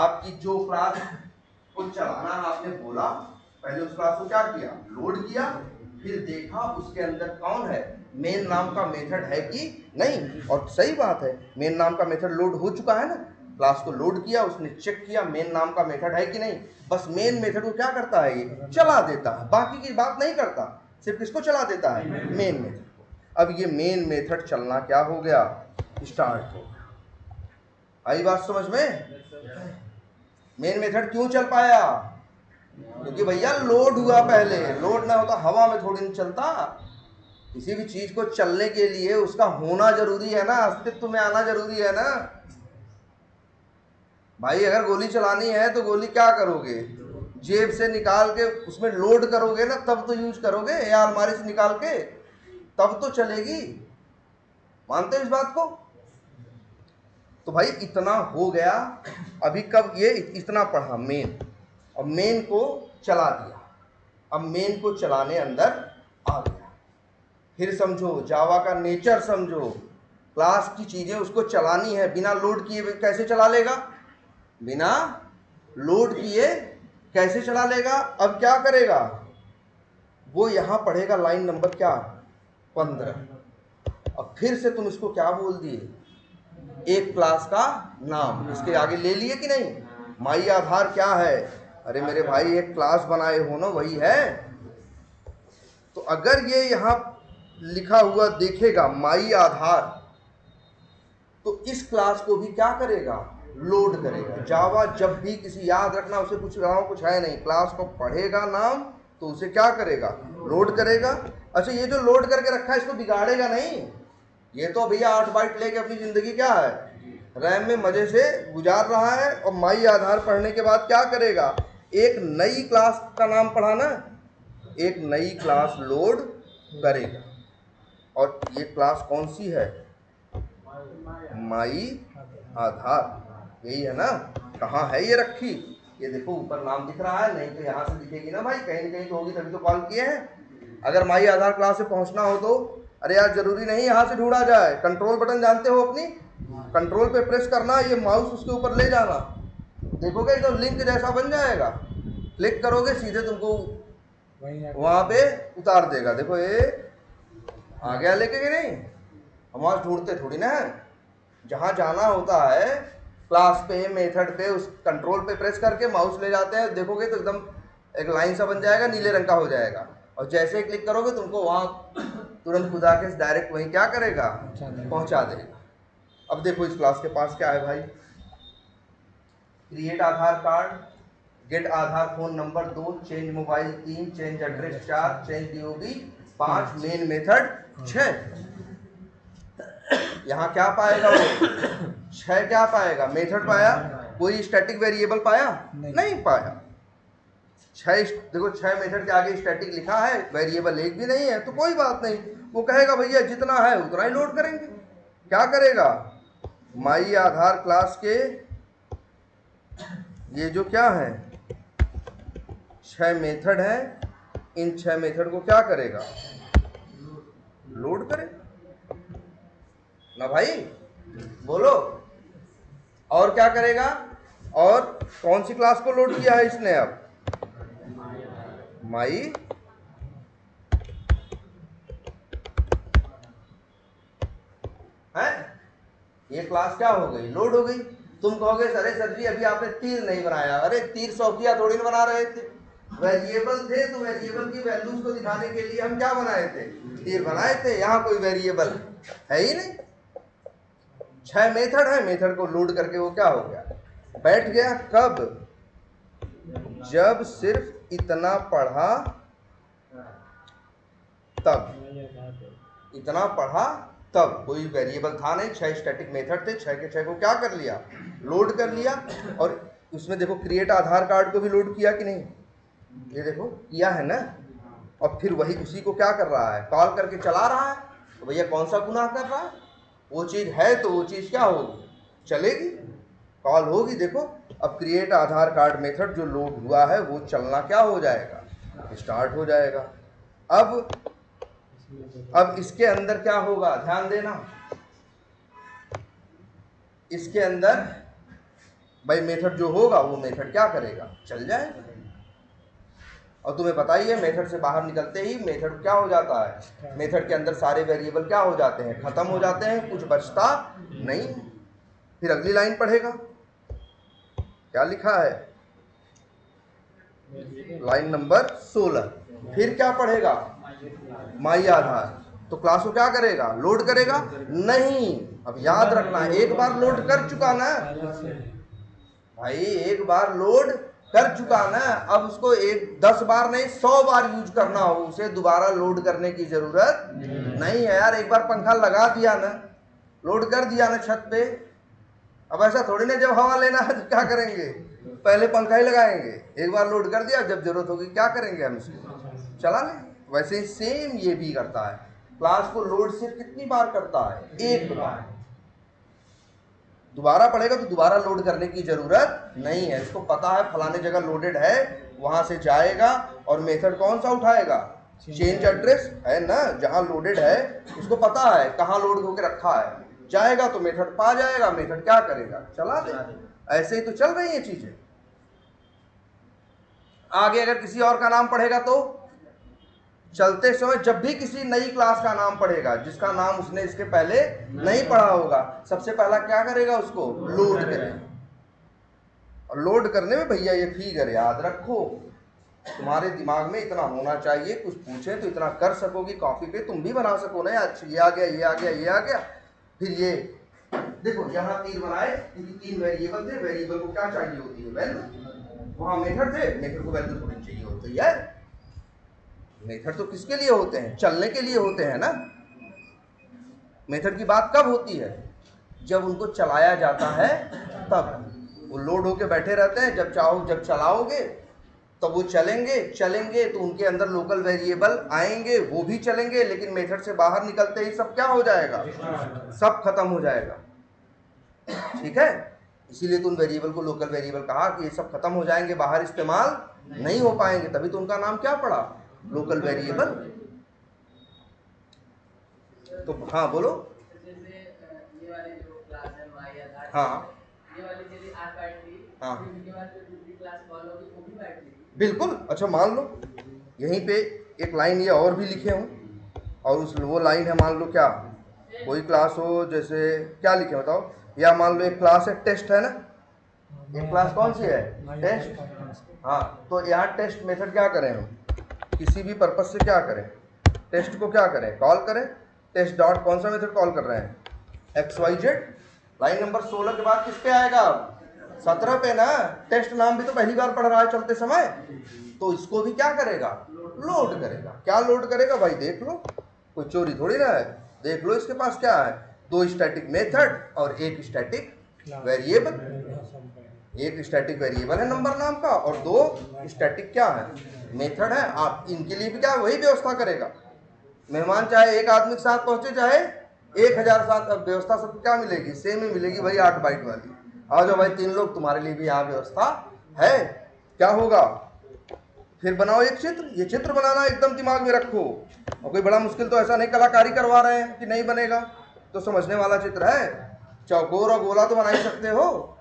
Speaker 1: आपकी जो क्लास को चलाना आपने बोला, पहले उस क्लास को क्या किया, लोड किया, फिर देखा उसके अंदर कौन है, मेन नाम का मेथड है कि नहीं। और सही बात है, मेन नाम का मेथड लोड हो चुका है ना, क्लास को लोड किया, उसने चेक किया मेन नाम का मेथड है कि नहीं, बस मेन मेथड को क्या करता है, ये चला देता है, बाकी की बात नहीं करता, सिर्फ किसको चला देता है, मेन मेथड को। अब ये मेन मेथड चलना क्या हो गया, स्टार्ट हो गया। आई बात समझ में? मेन मेथड क्यों चल पाया, क्योंकि भैया लोड हुआ, पहले लोड ना होता हवा में थोड़ी नहीं चलता। किसी भी चीज को चलने के लिए उसका होना जरूरी है ना, अस्तित्व में आना जरूरी है ना भाई। अगर गोली चलानी है तो गोली क्या करोगे, जेब से निकाल के उसमें लोड करोगे ना, तब तो यूज करोगे, या अलमारी से निकाल के तब तो चलेगी। मानते हो इस बात को? तो भाई इतना हो गया। अभी कब ये इतना पढ़ा मेन, और मेन को चला दिया, अब मेन को चलाने अंदर आ गया। फिर समझो जावा का नेचर समझो, क्लास की चीजें उसको चलानी है, बिना लोड किए कैसे चला लेगा, बिना लोड किए कैसे चला लेगा। अब क्या करेगा वो, यहां पढ़ेगा लाइन नंबर क्या, 15। अब फिर से तुम इसको क्या बोल दिए, एक क्लास का नाम इसके आगे ले लिए कि नहीं, माई आधार क्या है, अरे मेरे भाई एक क्लास बनाए हो ना, वही है। तो अगर ये यहां लिखा हुआ देखेगा माई आधार, तो इस क्लास को भी क्या करेगा, लोड करेगा। जावा जब भी किसी, याद रखना उसे कुछ रहा हो कुछ है नहीं, क्लास को पढ़ेगा नाम तो उसे क्या करेगा, लोड करेगा। अच्छा ये जो लोड करके रखा है इसको बिगाड़ेगा नहीं, ये तो भैया 8 बाइट लेके अपनी जिंदगी क्या है, रैम में मजे से गुजार रहा है। और माई आधार पढ़ने के बाद क्या करेगा, एक नई क्लास का नाम पढ़ा ना, एक नई क्लास लोड करेगा। और ये क्लास कौन सी है, माई आधार, यही है ना। कहाँ है ये रखी, ये देखो ऊपर नाम दिख रहा है, नहीं तो यहाँ से दिखेगी ना भाई, कहीं न कहीं तो होगी, तभी तो कॉल किए हैं। अगर माई आधार क्लास से पहुँचना हो तो, अरे यार जरूरी नहीं यहाँ से ढूंढा जाए, कंट्रोल बटन जानते हो अपनी, कंट्रोल पे प्रेस करना, ये माउस उसके ऊपर ले जाना, देखोगे एकदम लिंक जैसा बन जाएगा, क्लिक करोगे सीधे तुमको वहाँ पे उतार देगा। देखो ये आ गया लेके कि नहीं, हम आज ढूंढते थोड़ी ना है, जहाँ जाना होता है क्लास पे, मेथड पे, उस कंट्रोल पे प्रेस करके माउस ले जाते हैं, देखोगे तो एकदम एक लाइन सा बन जाएगा, नीले रंग का हो जाएगा, और जैसे ही क्लिक करोगे तुमको वहाँ तुरंत खुदा के डायरेक्ट वहीं क्या करेगा, पहुँचा देगा। अब देखो इस क्लास के पास क्या है भाई, create Aadhaar card, get Aadhaar phone number 2, change mobile 3, change address 4, change DOB 5, main method 6। यहाँ क्या पाएगा वो, 6 क्या पाएगा, मेथड पाया, कोई स्टैटिक वेरिएबल पाया नहीं पाया। 6 देखो 6 मेथड के आगे स्टैटिक लिखा है, वेरिएबल एक भी नहीं है, तो कोई बात नहीं, वो कहेगा भैया जितना है उतना ही लोड करेंगे। क्या करेगा, माई आधार क्लास के ये जो क्या है 6 मेथड है, इन 6 मेथड को क्या करेगा, लोड करेगा ना भाई, बोलो। और क्या करेगा, और कौन सी क्लास को लोड किया है इसने, अब माई है, ये क्लास क्या हो गई, लोड हो गई। तुम कहोगे सर जी अभी आपने तीर नहीं बनाया, अरे तीर सौकिया थोड़ी ना बना रहे थे, वेरिएबल थे, तो वेरिएबल की वैल्यूज को दिखाने के लिए हम क्या बनाए थे, तीर बनाए थे। यहाँ कोई वेरिएबल है ही नहीं, 6 मेथड है, मेथड को लोड करके वो क्या हो गया, बैठ गया। कब, जब सिर्फ इतना पढ़ा तब, इतना पढ़ा तब, कोई वेरिएबल था नहीं, 6 स्टैटिक मेथड थे, 6 के 6 को क्या कर लिया, लोड कर लिया। और उसमें देखो क्रिएट आधार कार्ड को भी लोड किया कि नहीं, ये देखो किया है ना। और फिर वही उसी को क्या कर रहा है, कॉल करके चला रहा है। तो भैया कौन सा गुनाह कर रहा है, वो चीज़ है तो वो चीज़ क्या होगी, चलेगी, कॉल होगी। देखो अब क्रिएट आधार कार्ड मेथड जो लोड हुआ है वो चलना क्या हो जाएगा, स्टार्ट हो जाएगा। अब इसके अंदर क्या होगा, ध्यान देना, इसके अंदर भाई मेथड जो होगा वो मेथड क्या करेगा, चल जाएगा। और तुम्हें पता ही है मेथड से बाहर निकलते ही मेथड क्या हो जाता है, मेथड के अंदर सारे वेरिएबल क्या हो जाते हैं, खत्म हो जाते हैं, कुछ बचता नहीं। फिर अगली लाइन पढ़ेगा, क्या लिखा है, लाइन नंबर 16। फिर क्या पढ़ेगा, माई आधार। तो क्लास को क्या करेगा, लोड करेगा नहीं। अब याद रखना, एक बार लोड कर चुका ना भाई, एक बार लोड कर चुका ना, अब उसको 10 बार नहीं 100 बार यूज करना हो, उसे दोबारा लोड करने की जरूरत नहीं है यार। एक बार पंखा लगा दिया ना, लोड कर दिया ना छत पे, अब ऐसा थोड़ी ना जब हवा लेना है तो क्या करेंगे, पहले पंखा ही लगाएंगे। एक बार लोड कर दिया, जब जरूरत होगी क्या करेंगे हम, इसको चला लें। वैसे ही सेम ये भी करता है, क्लास को लोड सिर्फ कितनी बार करता है, एक बार। दोबारा पढ़ेगा तो दोबारा लोड करने की जरूरत नहीं है, इसको पता है फलाने जगह लोडेड है, वहां से जाएगा और मेथड कौन सा उठाएगा, चेंज एड्रेस है ना, जहां लोडेड है उसको पता है कहां लोड होकर रखा है, जाएगा तो मेथड पा जाएगा, मेथड क्या करेगा, चला दे। ऐसे ही तो चल रही है चीजें। आगे अगर किसी और का नाम पढ़ेगा तो चलते समय जब भी किसी नई क्लास का नाम पढ़ेगा जिसका नाम उसने इसके पहले नहीं पढ़ा होगा, सबसे पहला क्या करेगा, उसको लोड करेगा। और लोड करने में भैया ये फिगर याद रखो, तुम्हारे दिमाग में इतना होना चाहिए, कुछ पूछे तो इतना कर सकोगी, कॉपी पे तुम भी बना सको ना यार, ये आ गया ये आ गया ये आ गया। फिर ये देखो यहाँ तीर बनाए क्योंकि 3 वेरिएबल थे, वेरिएबल को क्या चाहिए होती है, वैल्यू। वहां मेथड थे, मेथड को वैल्यू थोड़ी चाहिए होती है। मेथड तो किसके लिए होते हैं, चलने के लिए होते हैं ना। मेथड की बात कब होती है, जब उनको चलाया जाता है तब। वो लोड होके बैठे रहते हैं, जब चाहो जब चलाओगे तो वो चलेंगे तो उनके अंदर लोकल वेरिएबल आएंगे, वो भी चलेंगे, लेकिन मेथड से बाहर निकलते ही सब क्या हो जाएगा, सब खत्म हो जाएगा। ठीक है, इसीलिए तो उन वेरिएबल को लोकल वेरिएबल कहा कि ये सब खत्म हो जाएंगे, बाहर इस्तेमाल नहीं हो पाएंगे, तभी तो उनका नाम क्या पड़ा, लोकल वेरिएबल। तो हाँ बोलो।
Speaker 2: ये वाली जो क्लास है माई आधार,
Speaker 1: हाँ
Speaker 2: ये वाली चीज आज बैठ ली,
Speaker 1: हाँ
Speaker 2: इसके बाद जो दूसरी क्लास फॉलो होगी वो भी बैठ ली।
Speaker 1: बिल्कुल। अच्छा मान लो यहीं पे एक लाइन ये और भी लिखे हूँ, और उस वो लाइन है, मान लो क्या कोई क्लास हो, जैसे क्या लिखे बताओ, या मान लो एक क्लास है टेस्ट है ना, एक क्लास कौन सी है, टेस्ट। हाँ तो यहाँ टेस्ट मेथड क्या करें हम, किसी भी पर्पज से क्या करें, टेस्ट को क्या करें, कॉल करें। टेस्ट डॉट कौन सा मेथड कॉल कर रहे हैं, XYZ। लाइन नंबर 16 के बाद किस पे आएगा, 17 पे ना। टेस्ट नाम भी तो पहली बार पढ़ रहा है चलते समय, तो इसको भी क्या करेगा, लोड करेगा। क्या लोड करेगा भाई, देख लो, कोई चोरी थोड़ी ना है, देख लो इसके पास क्या है, 2 स्टैटिक मेथड और 1 स्टैटिक वेरिएबल। एक स्टैटिक वेरिएबल है नंबर नाम का, और 2 स्टैटिक क्या है, मेथड है। आप इनके लिए भी क्या वही व्यवस्था करेगा, मेहमान चाहे एक आदमी के साथ पहुंचे चाहे 1000 साथ, व्यवस्था सब क्या मिलेगी, सेम ही मिलेगी भाई, 8 बाइट वाली। आ जाओ भाई 3 लोग, तुम्हारे लिए भी यहाँ व्यवस्था है। क्या होगा, फिर बनाओ एक चित्र, ये चित्र बनाना एकदम दिमाग में रखो, और कोई बड़ा मुश्किल तो ऐसा नहीं कलाकारी करवा रहे हैं कि नहीं बनेगा, तो समझने वाला चित्र है, चौकोर और गोला तो बना ही सकते हो।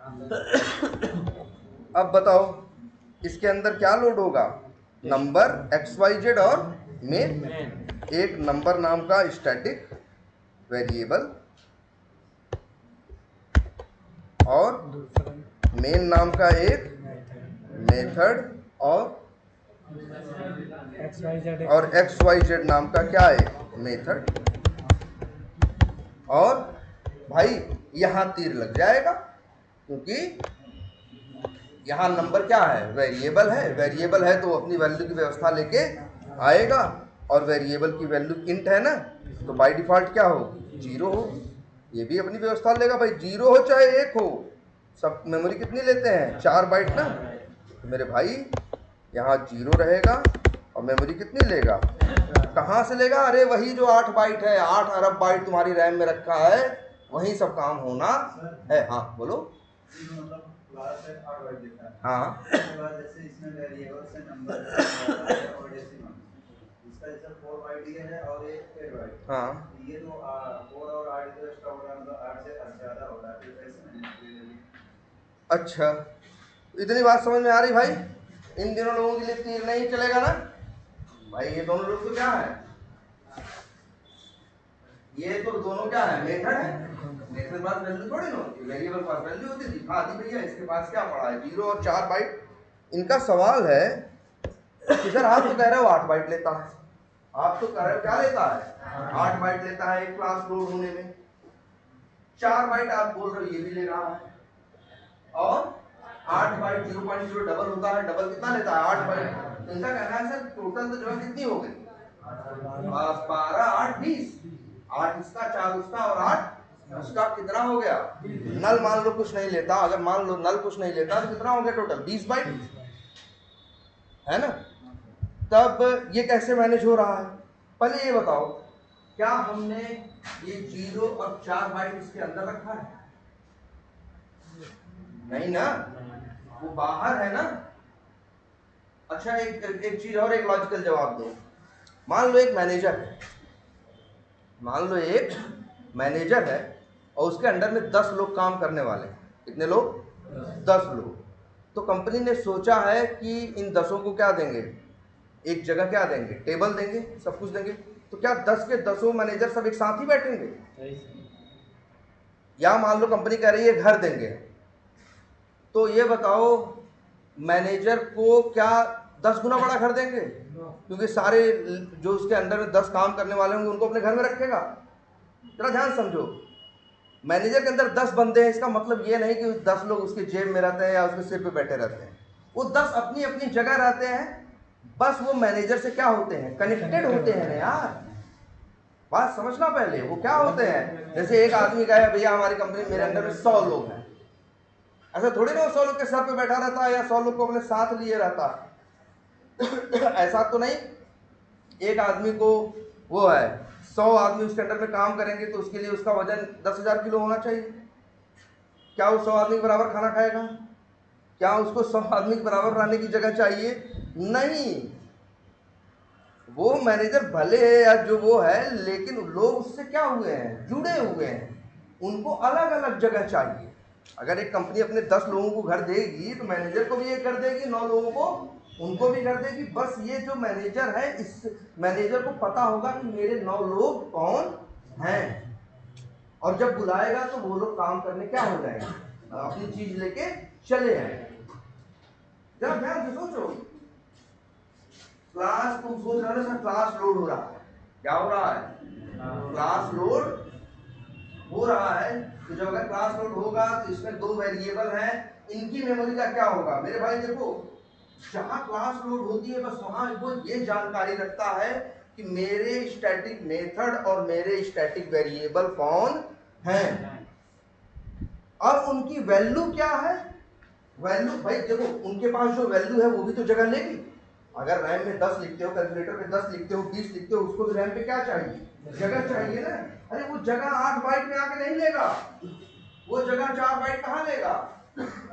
Speaker 1: अब बताओ इसके अंदर क्या लोड होगा, नंबर XYZ और मेन, एक नंबर नाम का स्टैटिक वेरिएबल और मेन नाम का एक मेथड, और XYZ नाम का क्या है, मेथड। और भाई यहाँ तीर लग जाएगा क्योंकि यहाँ नंबर क्या है, वेरिएबल है, वेरिएबल है तो अपनी वैल्यू की व्यवस्था लेके आएगा, और वेरिएबल की वैल्यू इंट है ना, तो बाय डिफॉल्ट क्या हो, 0 हो। ये भी अपनी व्यवस्था लेगा भाई, 0 हो चाहे 1 हो, सब मेमोरी कितनी लेते हैं, 4 बाइट ना, तो मेरे भाई यहाँ 0 रहेगा, और मेमोरी कितनी लेगा, कहाँ से लेगा, अरे वही जो 8 बाइट है, 8 अरब बाइट तुम्हारी रैम में रखा है, वहीं सब काम होना है। हाँ बोलो। हाँ
Speaker 3: जैसे इसमें वेरिएबल से नंबर और डेसिमल, इसका जैसे 4 बाइट ये है और ये 8 बाइट।
Speaker 1: हाँ
Speaker 3: ये तो 4 और 8 जो एक्स्ट्रा हो रहा है, मतलब 8 से ज्यादा हो रहा है, फिर कैसे मैनेज।
Speaker 1: अच्छा, इतनी बात समझ में आ रही भाई, इन दोनों लोगों के लिए तीर नहीं चलेगा ना भाई, ये दोनों लोग तो क्या है, ये तो दोनों क्या है, मेथड है, इसके पास वैल्यू थोड़ी ना होती, वेरिएबल पास वैल्यू होती थी। हाँ दी भैया इसके पास क्या पड़ा है 0 और 4 बाइट। इनका सवाल है कि सर आप तो कह रहे हो 8 बाइट लेता है, आप तो कह रहे हो क्या लेता है 8 बाइट लेता है एक क्लास लोड होने में, 4 बाइट आप बोल रहे हो ये भी ले रहा है, और 8 बाइट 0.0 डबल होता है, डबल कितना लेता है 8 बाइट। तो इनका कहना है सर टोटल तो जो है कितनी हो गई 12 8 20, 8 इसका 4 उसका और 8 उसका, कितना हो गया। नल मान लो कुछ नहीं लेता, अगर मान लो नल कुछ नहीं लेता तो कितना हो गया टोटल 20 बाइट, है ना। तब ये कैसे मैनेज हो रहा है, पहले ये बताओ क्या हमने ये 0 और 4 बाइट इसके अंदर रखा है, नहीं ना, वो बाहर है ना। अच्छा एक चीज और, एक लॉजिकल जवाब दो। मान लो एक मैनेजर है, मान लो एक मैनेजर है और उसके अंडर में 10 लोग काम करने वाले हैं। कितने लोग 10 लोग। तो कंपनी ने सोचा है कि इन 10 को क्या देंगे, एक जगह क्या देंगे, टेबल देंगे, सब कुछ देंगे। तो क्या 10 के 10 मैनेजर सब एक साथ ही बैठेंगे, या मान लो कंपनी कह रही है घर देंगे। तो ये बताओ मैनेजर को क्या 10 गुना बड़ा घर देंगे, क्योंकि सारे जो उसके अंडर में 10 काम करने वाले होंगे उनको अपने घर में रखेगा। जरा ध्यान समझो, मैनेजर के अंदर 10 बंदे हैं, इसका मतलब ये नहीं कि 10 लोग उसके जेब में रहते हैं या उसके सिर पे बैठे रहते हैं। वो 10 अपनी अपनी जगह रहते हैं, बस वो मैनेजर से क्या होते हैं, कनेक्टेड होते हैं ना यार। बात समझना पहले, वो क्या होते हैं, जैसे एक आदमी कहे भैया हमारी कंपनी मेरे अंडर में 100 लोग हैं, ऐसा थोड़ी ना वो 100 लोग के सर पे बैठा रहता है या 100 लोग को अपने साथ लिए रहता है। ऐसा तो नहीं। एक आदमी को वो है 100 आदमी उसके अंडर में काम करेंगे तो उसके लिए उसका वजन 10,000 किलो होना चाहिए। क्या वो 100 आदमी के बराबर खाना खाएगा, क्या उसको 100 आदमी के बराबर रहने की जगह चाहिए, नहीं। वो मैनेजर भले है या जो वो है, लेकिन लोग उससे क्या हुए हैं, जुड़े हुए हैं, उनको अलग अलग जगह चाहिए। अगर एक कंपनी अपने 10 लोगों को घर देगी तो मैनेजर को भी एक घर देगी, 9 लोगों को उनको भी घर देगी। बस ये जो मैनेजर है, इस मैनेजर को पता होगा कि मेरे 9 लोग कौन हैं, और जब बुलाएगा तो वो लोग काम करने क्या हो जाएंगे, अपनी चीज लेके चले आएंगे। जरा ध्यान से सोचो, क्लास तुम सोच रहे हो क्लास लोड हो रहा है, क्या हो रहा है, क्लास लोड हो रहा है। तो जब अगर क्लास लोड होगा तो इसमें 2 वेरिएबल हैं, इनकी मेमोरी का क्या होगा मेरे भाई। देखो जहां क्लास लोड होती है बस वहां वो ये जानकारी रखता है कि मेरे स्टैटिक मेथड और मेरे स्टैटिक वेरिएबल कौन हैं, और उनकी वैल्यू क्या है। वैल्यू भाई देखो उनके पास जो वैल्यू है वो भी तो जगह लेगी। अगर रैम में 10 लिखते हो, कैलकुलेटर में 10 लिखते हो, 20 लिखते हो, उसको तो रैम पे क्या चाहिए, जगह चाहिए ना। अरे वो जगह 8 बाइट में आके नहीं लेगा, वो जगह 4 बाइट कहाँ लेगा,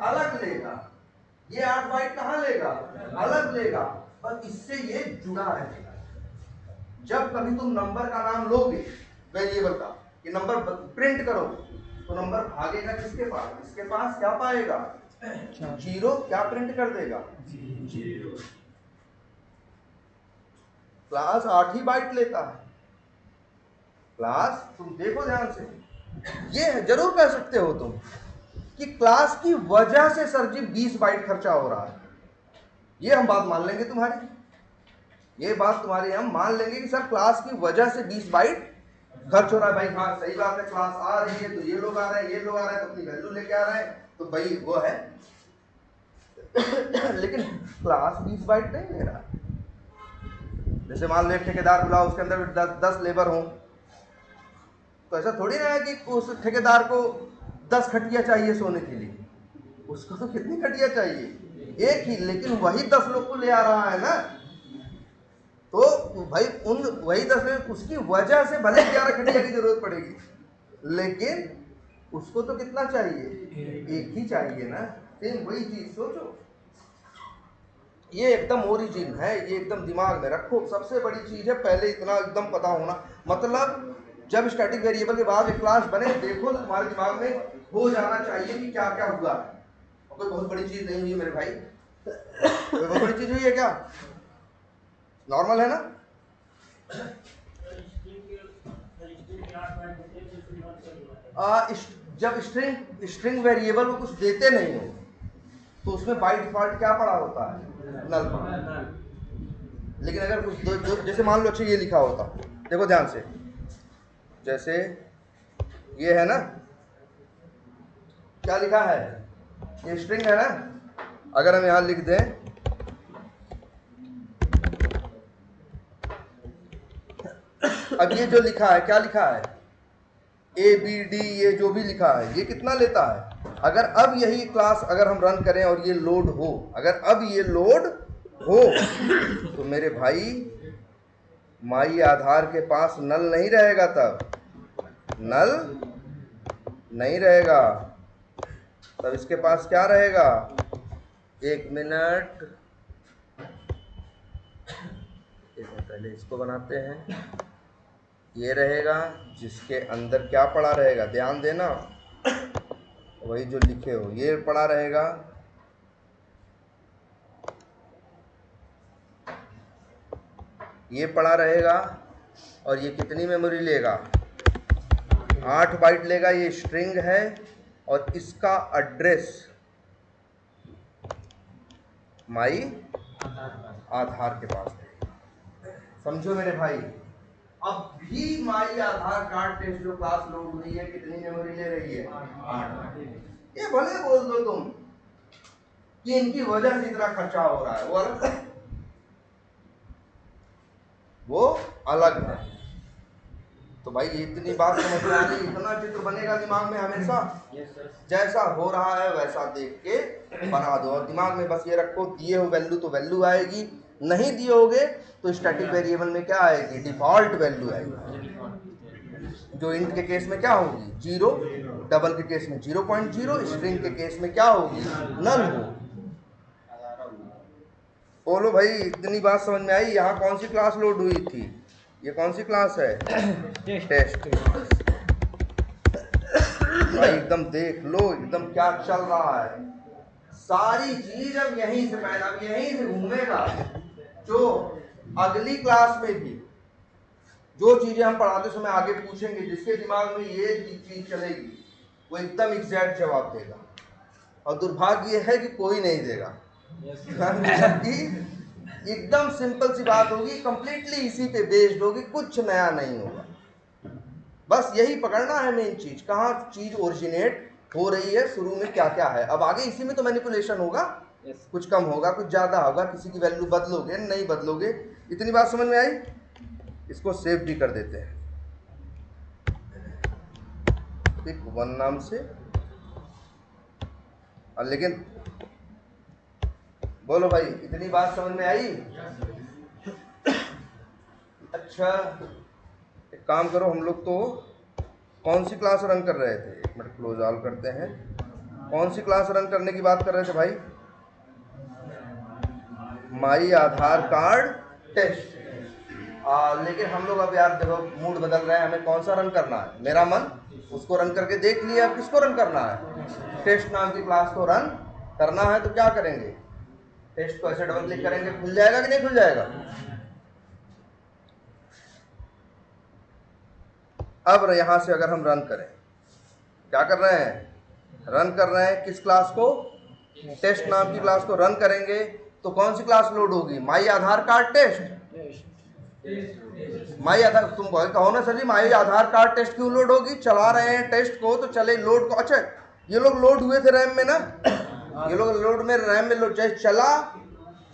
Speaker 1: अलग लेगा। ये 8 बाइट कहाँ लेगा, अलग लेगा। और इससे ये जुड़ा रहेगा। जब कभी तुम नंबर का नाम लोगे वेरिएबल का, कि नंबर प्रिंट करो, तो नंबर भागेगा किसके पास, इसके पास क्या पाएगा 0, क्या प्रिंट कर देगा 0। क्लास 8 ही बाइट लेता है। क्लास तुम देखो ध्यान से, ये जरूर कह सकते हो तुम कि क्लास की वजह से सर जी 20 बाइट खर्चा हो रहा है। ये हम बात मान लेंगे तुम्हारी, ये बात तुम्हारी हम मान लेंगे कि सर क्लास की वजह से 20 बाइट खर्च हो रहा है। भाई हाँ सही बात है, क्लास आ रही है तो ये लोग आ रहे हैं, ये लोग आ रहे हैं तो अपनी वैल्यू लेके आ रहे हैं, तो भाई वो है। लेकिन क्लास 20 बाइट नहीं ले रहा। जैसे मान लो एक ठेकेदार बुलाओ, उसके अंदर 10 लेबर हों, तो ऐसा थोड़ी ना है कि उस ठेकेदार को 10 खटिया चाहिए सोने के लिए, उसको तो कितनी खटिया चाहिए, एक ही, लेकिन वही 10 लोग को ले आ रहा है ना। तो भाई उन वही 10 लोग, उसकी वजह से भले 11 खटिया की जरूरत पड़ेगी, लेकिन उसको तो कितना चाहिए, एक ही चाहिए ना। सेम वही चीज सोचो, ये एकदम ओरिजिन है, ये एकदम दिमाग में रखो। सबसे बड़ी चीज है पहले इतना एकदम पता होना, मतलब जब स्टैटिक वेरिएबल के बाद एक क्लास बने, देखो तुम्हारे दिमाग में हो जाना चाहिए कि क्या क्या हुआ है। और कोई बहुत बड़ी चीज नहीं हुई मेरे भाई, कोई बहुत बड़ी चीज हुई है क्या, नॉर्मल है ना। जब स्ट्रिंग वेरिएबल को कुछ देते नहीं हो तो उसमें बाय डिफॉल्ट क्या पड़ा होता है, नल पड़ा। लेकिन अगर कुछ जैसे मान लो अच्छा ये लिखा होता, देखो ध्यान से, जैसे ये है ना, क्या लिखा है, ये स्ट्रिंग है ना, अगर हम यहां लिख दें अब ये जो लिखा है क्या लिखा है, ABD, ये जो भी लिखा है ये कितना लेता है। अगर अब यही क्लास अगर हम रन करें और ये लोड हो, अगर अब ये लोड हो तो मेरे भाई माई आधार के पास नल नहीं रहेगा, तब नल नहीं रहेगा, तब इसके पास क्या रहेगा, एक मिनट पहले इसको बनाते हैं, ये रहेगा जिसके अंदर क्या पड़ा रहेगा, ध्यान देना, वही जो लिखे हो ये पड़ा रहेगा, ये पड़ा रहेगा, और ये कितनी मेमोरी लेगा, 8 बाइट लेगा, ये स्ट्रिंग है, और इसका एड्रेस माई आधार के पास है। समझो मेरे भाई, अब भी माई आधार कार्ड टेस्ट जो क्लास लोड हुई है कितनी मेमोरी ले रही है, 8। ये भले बोल दो तुम कि इनकी वजह से इतना खर्चा हो रहा है, वो अलग है। तो भाई इतनी बात समझ में आ गई, इतना चित्र बनेगा दिमाग में हमेशा, जैसा हो रहा है वैसा देख के बना दो, और दिमाग में बस ये रखो, दिए हो वैल्यू तो वैल्यू आएगी, नहीं दिए होगे तो स्टैटिक वेरिएबल में क्या आएगी, डिफॉल्ट वैल्यू आएगी, जो इंट के केस में क्या होगी 0, डबल के केस में 0.0, स्ट्रिंग के केस में क्या होगी, नल हो। बोलो भाई इतनी बात समझ में आई। यहाँ कौन सी क्लास लोड हुई थी, ये कौन सी क्लास है, टेस्ट। भाई एकदम देख लो एकदम क्या चल रहा है, सारी चीज अब यहीं से पैदा, यहीं से घूमेगा, जो अगली क्लास में भी जो चीजें हम पढ़ाते समय आगे पूछेंगे, जिसके दिमाग में ये चीज चलेगी वो एकदम एग्जैक्ट जवाब देगा, और दुर्भाग्य ये है कि कोई नहीं देगा। एकदम सिंपल सी बात होगी, कंप्लीटली इसी पे बेस्ड होगी, कुछ नया नहीं होगा, बस यही पकड़ना है मेन चीज, कहाँ चीज ओरिजिनेट हो रही है, शुरू में क्या क्या है, अब आगे इसी में तो मैनिपुलेशन होगा, कुछ कम होगा कुछ ज़्यादा होगा, किसी की वैल्यू बदलोगे नहीं बदलोगे। इतनी बात समझ में आई, इसको सेव भी कर देते हैं पिक 1 नाम से। और लेकिन बोलो भाई इतनी बात समझ में आई। अच्छा एक काम करो, हम लोग तो कौन सी क्लास रन कर रहे थे, एक मिनट क्लोज ऑल करते हैं, कौन सी क्लास रन करने की बात कर रहे थे भाई, माई आधार कार्ड टेस्ट। लेकिन हम लोग अब यार देखो मूड बदल रहे हैं, हमें कौन सा रन करना है, मेरा मन उसको रन करके देख लिया, अब किसको रन करना है, टेस्ट नाम की क्लास को रन करना है। तो क्या करेंगे, टेस्ट को ऐसे डबल क्लिक करेंगे, खुल जाएगा कि नहीं खुल जाएगा। अब यहां से अगर हम रन करें, क्या कर रहे हैं, रन कर रहे हैं किस क्लास को, टेस्ट नाम की क्लास को रन करेंगे, तो कौन सी क्लास लोड होगी, माई आधार कार्ड टेस्ट। माई आधार, तुम कहो ना सर जी माई आधार कार्ड टेस्ट क्यों लोड होगी, चला रहे हैं टेस्ट को तो चले लोड को। अच्छा ये लोग लोड हुए थे रैम में ना, ये लोग लोड में रैम में लोड जैसे चला,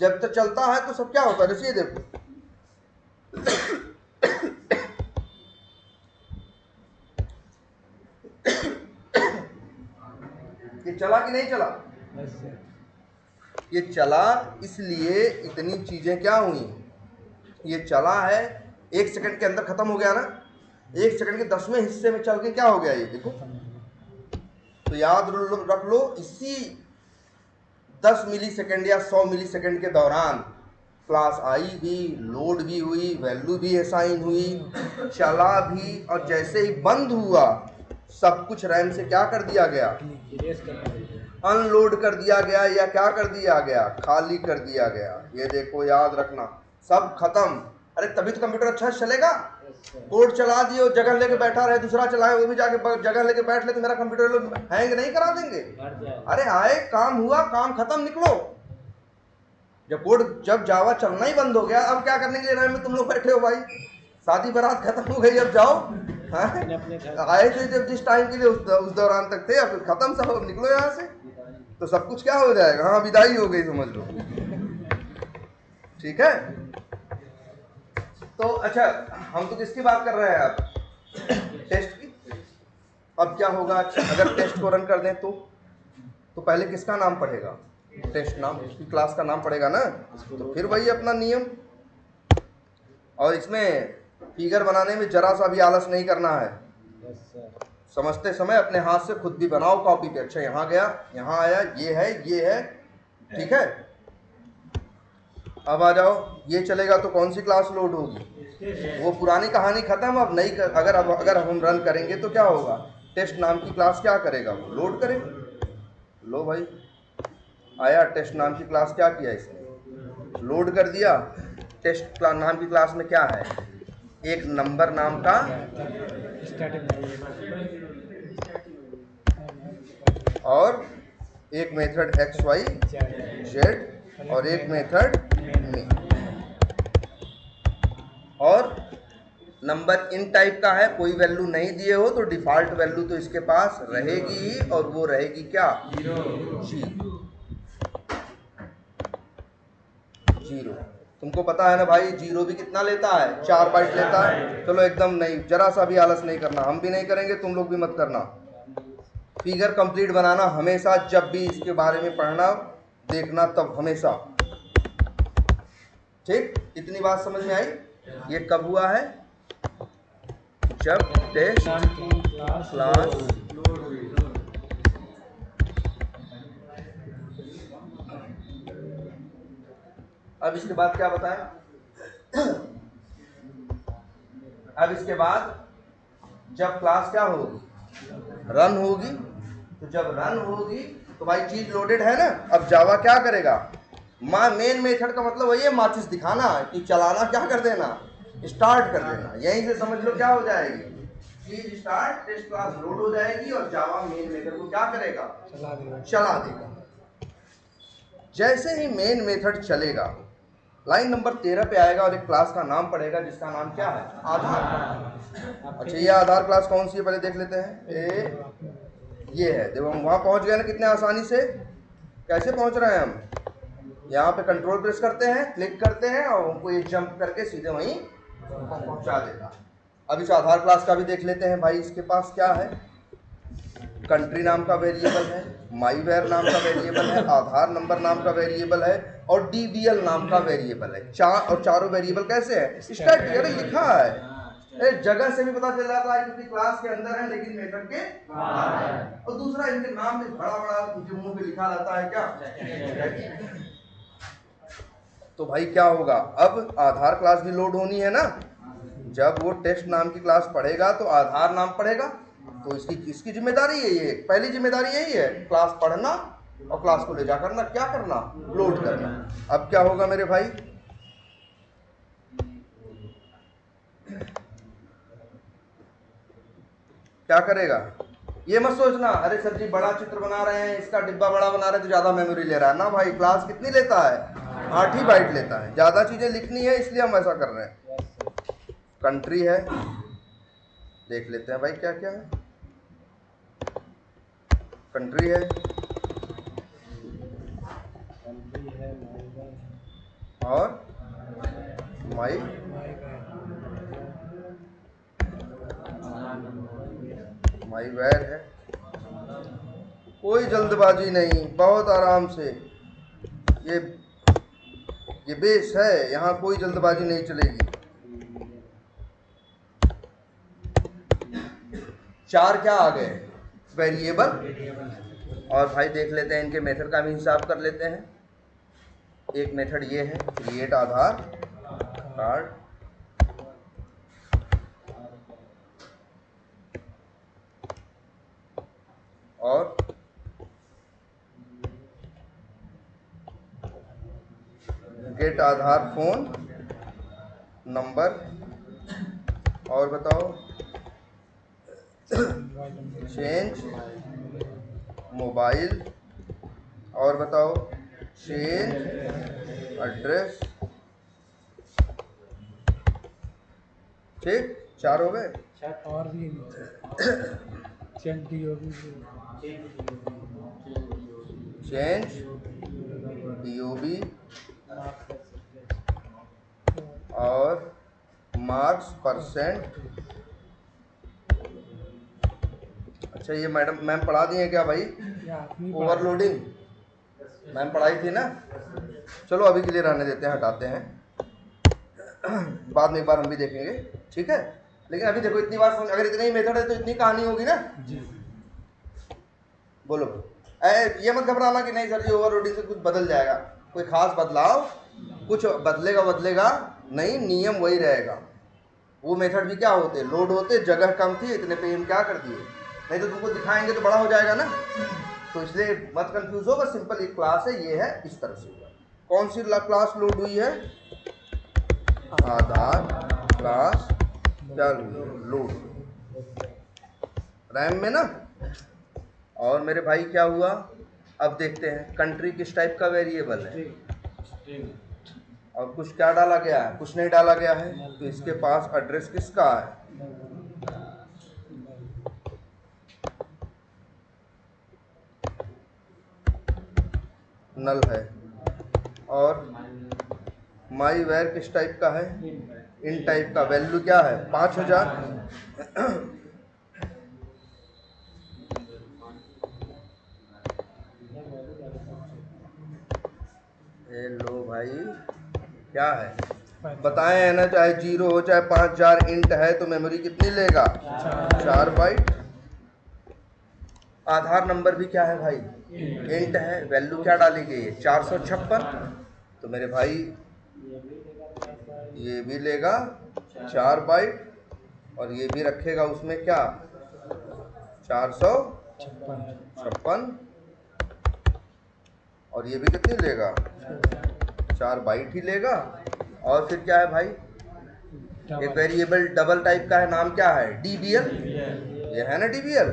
Speaker 1: जब तक चलता है तो सब क्या होता है, जैसे ये देखो ये चला कि नहीं चला, ये चला, इसलिए इतनी चीजें क्या हुई, ये चला है 1 सेकंड के अंदर खत्म हो गया ना, 1 सेकंड के 10वें हिस्से में चल के क्या हो गया ये देखो। तो याद रख लो इसी 10 मिली सेकंड या 100 मिली सेकंड के दौरान क्लास आई भी, लोड भी हुई, वैल्यू भी असाइन हुई, चला भी, और जैसे ही बंद हुआ सब कुछ रैम से क्या कर दिया गया, अनलोड कर दिया गया, या क्या कर दिया गया, खाली कर दिया गया। ये देखो याद रखना सब खत्म। अरे तभी तो कंप्यूटर अच्छा चलेगा, कोड चला दिए और जगह लेके बैठा रहे, दूसरा चलाए वो भी जाके जगह लेके बैठ ले, तो मेरा कंप्यूटर लोग हैंग नहीं करा देंगे? अरे आए, काम हुआ, काम खत्म, निकलो। जब जावा चलना ही बंद हो गया, अब क्या करने के लिए में तुम लोग बैठे हो भाई? शादी बारात खत्म हो गई, अब जाओ। आए थे जब जिस टाइम के लिए उस दौरान तक थे, अब खत्म सब, अब निकलो यहाँ से, तो सब कुछ क्या हो जाएगा? हाँ, विदाई हो गई, समझ लो। ठीक है। तो अच्छा, हम तो किसकी बात कर रहे हैं अब? टेस्ट की। अब क्या होगा, अगर टेस्ट को रन कर दें तो पहले किसका नाम पड़ेगा? टेस्ट नाम की क्लास का नाम पड़ेगा ना। तो फिर वही अपना नियम, और इसमें फिगर बनाने में जरा सा भी आलस नहीं करना है। समझते समय अपने हाथ से खुद भी बनाओ कॉपी पे। अच्छा, यहाँ गया, यहाँ आया, ये है, ठीक है। अब आ जाओ, ये चलेगा तो कौन सी क्लास लोड होगी? वो पुरानी कहानी खत्म। अब नई अगर हम रन करेंगे तो क्या होगा? टेस्ट नाम की क्लास क्या करेगा? वो लोड करेगा। लो भाई, आया टेस्ट नाम की क्लास, क्या किया इसने? लोड कर दिया। टेस्ट नाम की क्लास में क्या है? एक नंबर नाम का और एक मेथड XYZ और एक मेथड मी, और नंबर इन टाइप का है। कोई वैल्यू नहीं दिए हो तो डिफॉल्ट वैल्यू तो इसके पास रहेगी ही, और वो रहेगी क्या? जीरो। तुमको पता है ना भाई, जीरो भी कितना लेता है? 4 बाइट लेता है। चलो एकदम नहीं, जरा सा भी आलस नहीं करना, हम भी नहीं करेंगे, तुम लोग भी मत करना। फिगर कंप्लीट बनाना हमेशा, जब भी इसके बारे में पढ़ना देखना तब हमेशा। ठीक, इतनी बात समझ में आई? ये कब हुआ है? जब टेस्ट क्लास अब इसके बाद क्या बताया? अब इसके बाद जब क्लास क्या होगी? रन होगी। तो जब रन होगी तो भाई चीज लोडेड है ना। अब जावा क्या करेगा? मेन मेथड का मतलब वही है, माचिस दिखाना कि चलाना, क्या कर देना? स्टार्ट कर देना। यहीं से समझ लो क्या हो जाएगी? चीज स्टार्ट, टेस्ट क्लास लोड हो जाएगी और जावा मेन मेथड को क्या करेगा? चला देगा। जैसे ही मेन मेथड चलेगा, लाइन नंबर 13 पे आएगा और एक क्लास का नाम पड़ेगा जिसका नाम क्या है? आधार। अच्छा, ये आधार क्लास कौन सी है पहले देख लेते हैं। ये है, देखो हम वहां पहुंच गए ना कितने आसानी से। कैसे पहुंच रहे हैं हम? यहाँ पे कंट्रोल प्रेस करते हैं, क्लिक करते हैं और हमको ये जंप करके सीधे वहीं पहुंचा देगा। अब इस आधार क्लास का भी देख लेते हैं भाई। इसके पास क्या है? कंट्री नाम का वेरिएबल है, माईवेयर नाम का वेरिएबल है, आधार नंबर नाम का वेरिएबल है और DVL नाम का वेरिएबल है। चारों वेरिएबल कैसे है? स्टैटिक। अरे लिखा है, जगह से भी पता चल जाता है क्योंकि क्लास के अंदर है लेकिन मेथड के बाहर है। और दूसरा, इनके नाम में बड़ा बड़ा जो मुंह पे लिखा रहता है क्या? तो भाई क्या होगा? अब आधार क्लास भी लोड होनी है ना। जब वो टेस्ट नाम की क्लास पढ़ेगा तो आधार नाम पढ़ेगा। तो इसकी जिम्मेदारी है, ये पहली जिम्मेदारी यही है, क्लास पढ़ना और क्लास को ले जा करना क्या करना? लोड करना। अब क्या होगा मेरे भाई? क्या करेगा? ये मत सोचना अरे सर जी बड़ा चित्र बना रहे हैं, इसका डिब्बा बड़ा बना रहे हैं तो ज्यादा मेमोरी ले रहा है ना भाई। क्लास कितनी लेता है? 8 ही बाइट लेता है। ज्यादा चीजें लिखनी है इसलिए हम ऐसा कर रहे हैं। कंट्री है, देख लेते हैं भाई क्या क्या है। कंट्री है और माईवेयर है। कोई जल्दबाजी नहीं, बहुत आराम से। ये बेस है, यहाँ कोई जल्दबाजी नहीं चलेगी। 4 क्या आ गए? वेरिएबल। और भाई देख लेते हैं इनके मेथड का भी हिसाब कर लेते हैं। एक मेथड ये है, क्रिएट आधार कार्ड, और गेट आधार फोन नंबर और बताओ, चेंज मोबाइल, और बताओ, चेंज एड्रेस। ठीक, 4 हो गए।
Speaker 4: और भी चेंज DOB
Speaker 1: चेंज DOB और मार्क्स परसेंट। अच्छा, ये मैम पढ़ा दी है क्या भाई? ओवरलोडिंग मैम पढ़ाई थी ना। चलो अभी के लिए रहने देते हैं, हटाते हैं, बाद में एक बार हम भी देखेंगे, ठीक है। लेकिन अभी देखो, इतनी बार अगर इतने ही मेथड है तो इतनी कहानी होगी ना
Speaker 4: जी।
Speaker 1: बोलो, ये मत घबराना कि नहीं सर जी ओवरलोडिंग से कुछ बदल जाएगा। कोई खास बदलाव कुछ बदलेगा नहीं, नियम वही रहेगा। वो मेथड भी क्या होते, लोड होते, जगह कम थी, इतने पे हम क्या कर दिए, नहीं तो तुमको दिखाएंगे तो बड़ा हो जाएगा ना। तो इसलिए मत कंफ्यूज हो, बस सिंपल एक क्लास है, ये है, इस तरह से होगा। कौन सी क्लास लोड हुई है? आधार क्लास क्या लोड, रैम में ना। और मेरे भाई क्या हुआ, अब देखते हैं कंट्री किस टाइप का वेरिएबल है, और कुछ क्या डाला गया है, कुछ नहीं डाला गया है, तो इसके पास एड्रेस किसका है, नल है। और माई वेर किस टाइप का है, इन टाइप का, वैल्यू क्या है 5000। लो भाई क्या है बताएं, है ना, चाहे 0 हो चाहे 5000, इंट है तो मेमोरी कितनी लेगा, 4 बाइट। आधार नंबर भी क्या है भाई, इंट है, वैल्यू क्या डाली गई है 456। तो मेरे भाई ये भी लेगा 4 बाइट, और ये भी रखेगा उसमें क्या 456, और ये भी कितनी लेगा 4 बाइट ही लेगा। और फिर क्या है भाई, एक वेरिएबल डबल टाइप का है, नाम क्या है, DBL, ये है ना DBL।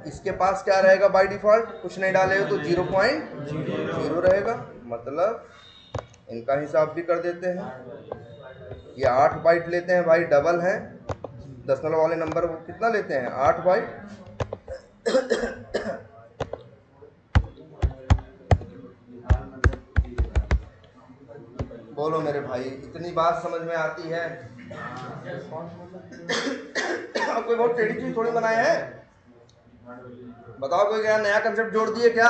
Speaker 1: इसके पास क्या रहेगा बाय डिफॉल्ट, कुछ नहीं डाले हो तो 0.0 रहेगा। मतलब इनका हिसाब भी कर देते हैं, ये 8 बाइट लेते हैं भाई, डबल है, दशमलव वाले नंबर वो कितना लेते हैं 8 बाइट। बोलो मेरे भाई, इतनी बात समझ में आती है? कोई बहुत टेढ़ी चीज थोड़ी बनाए हैं, बताओ कोई क्या नया कंसेप्ट जोड़ दिए क्या?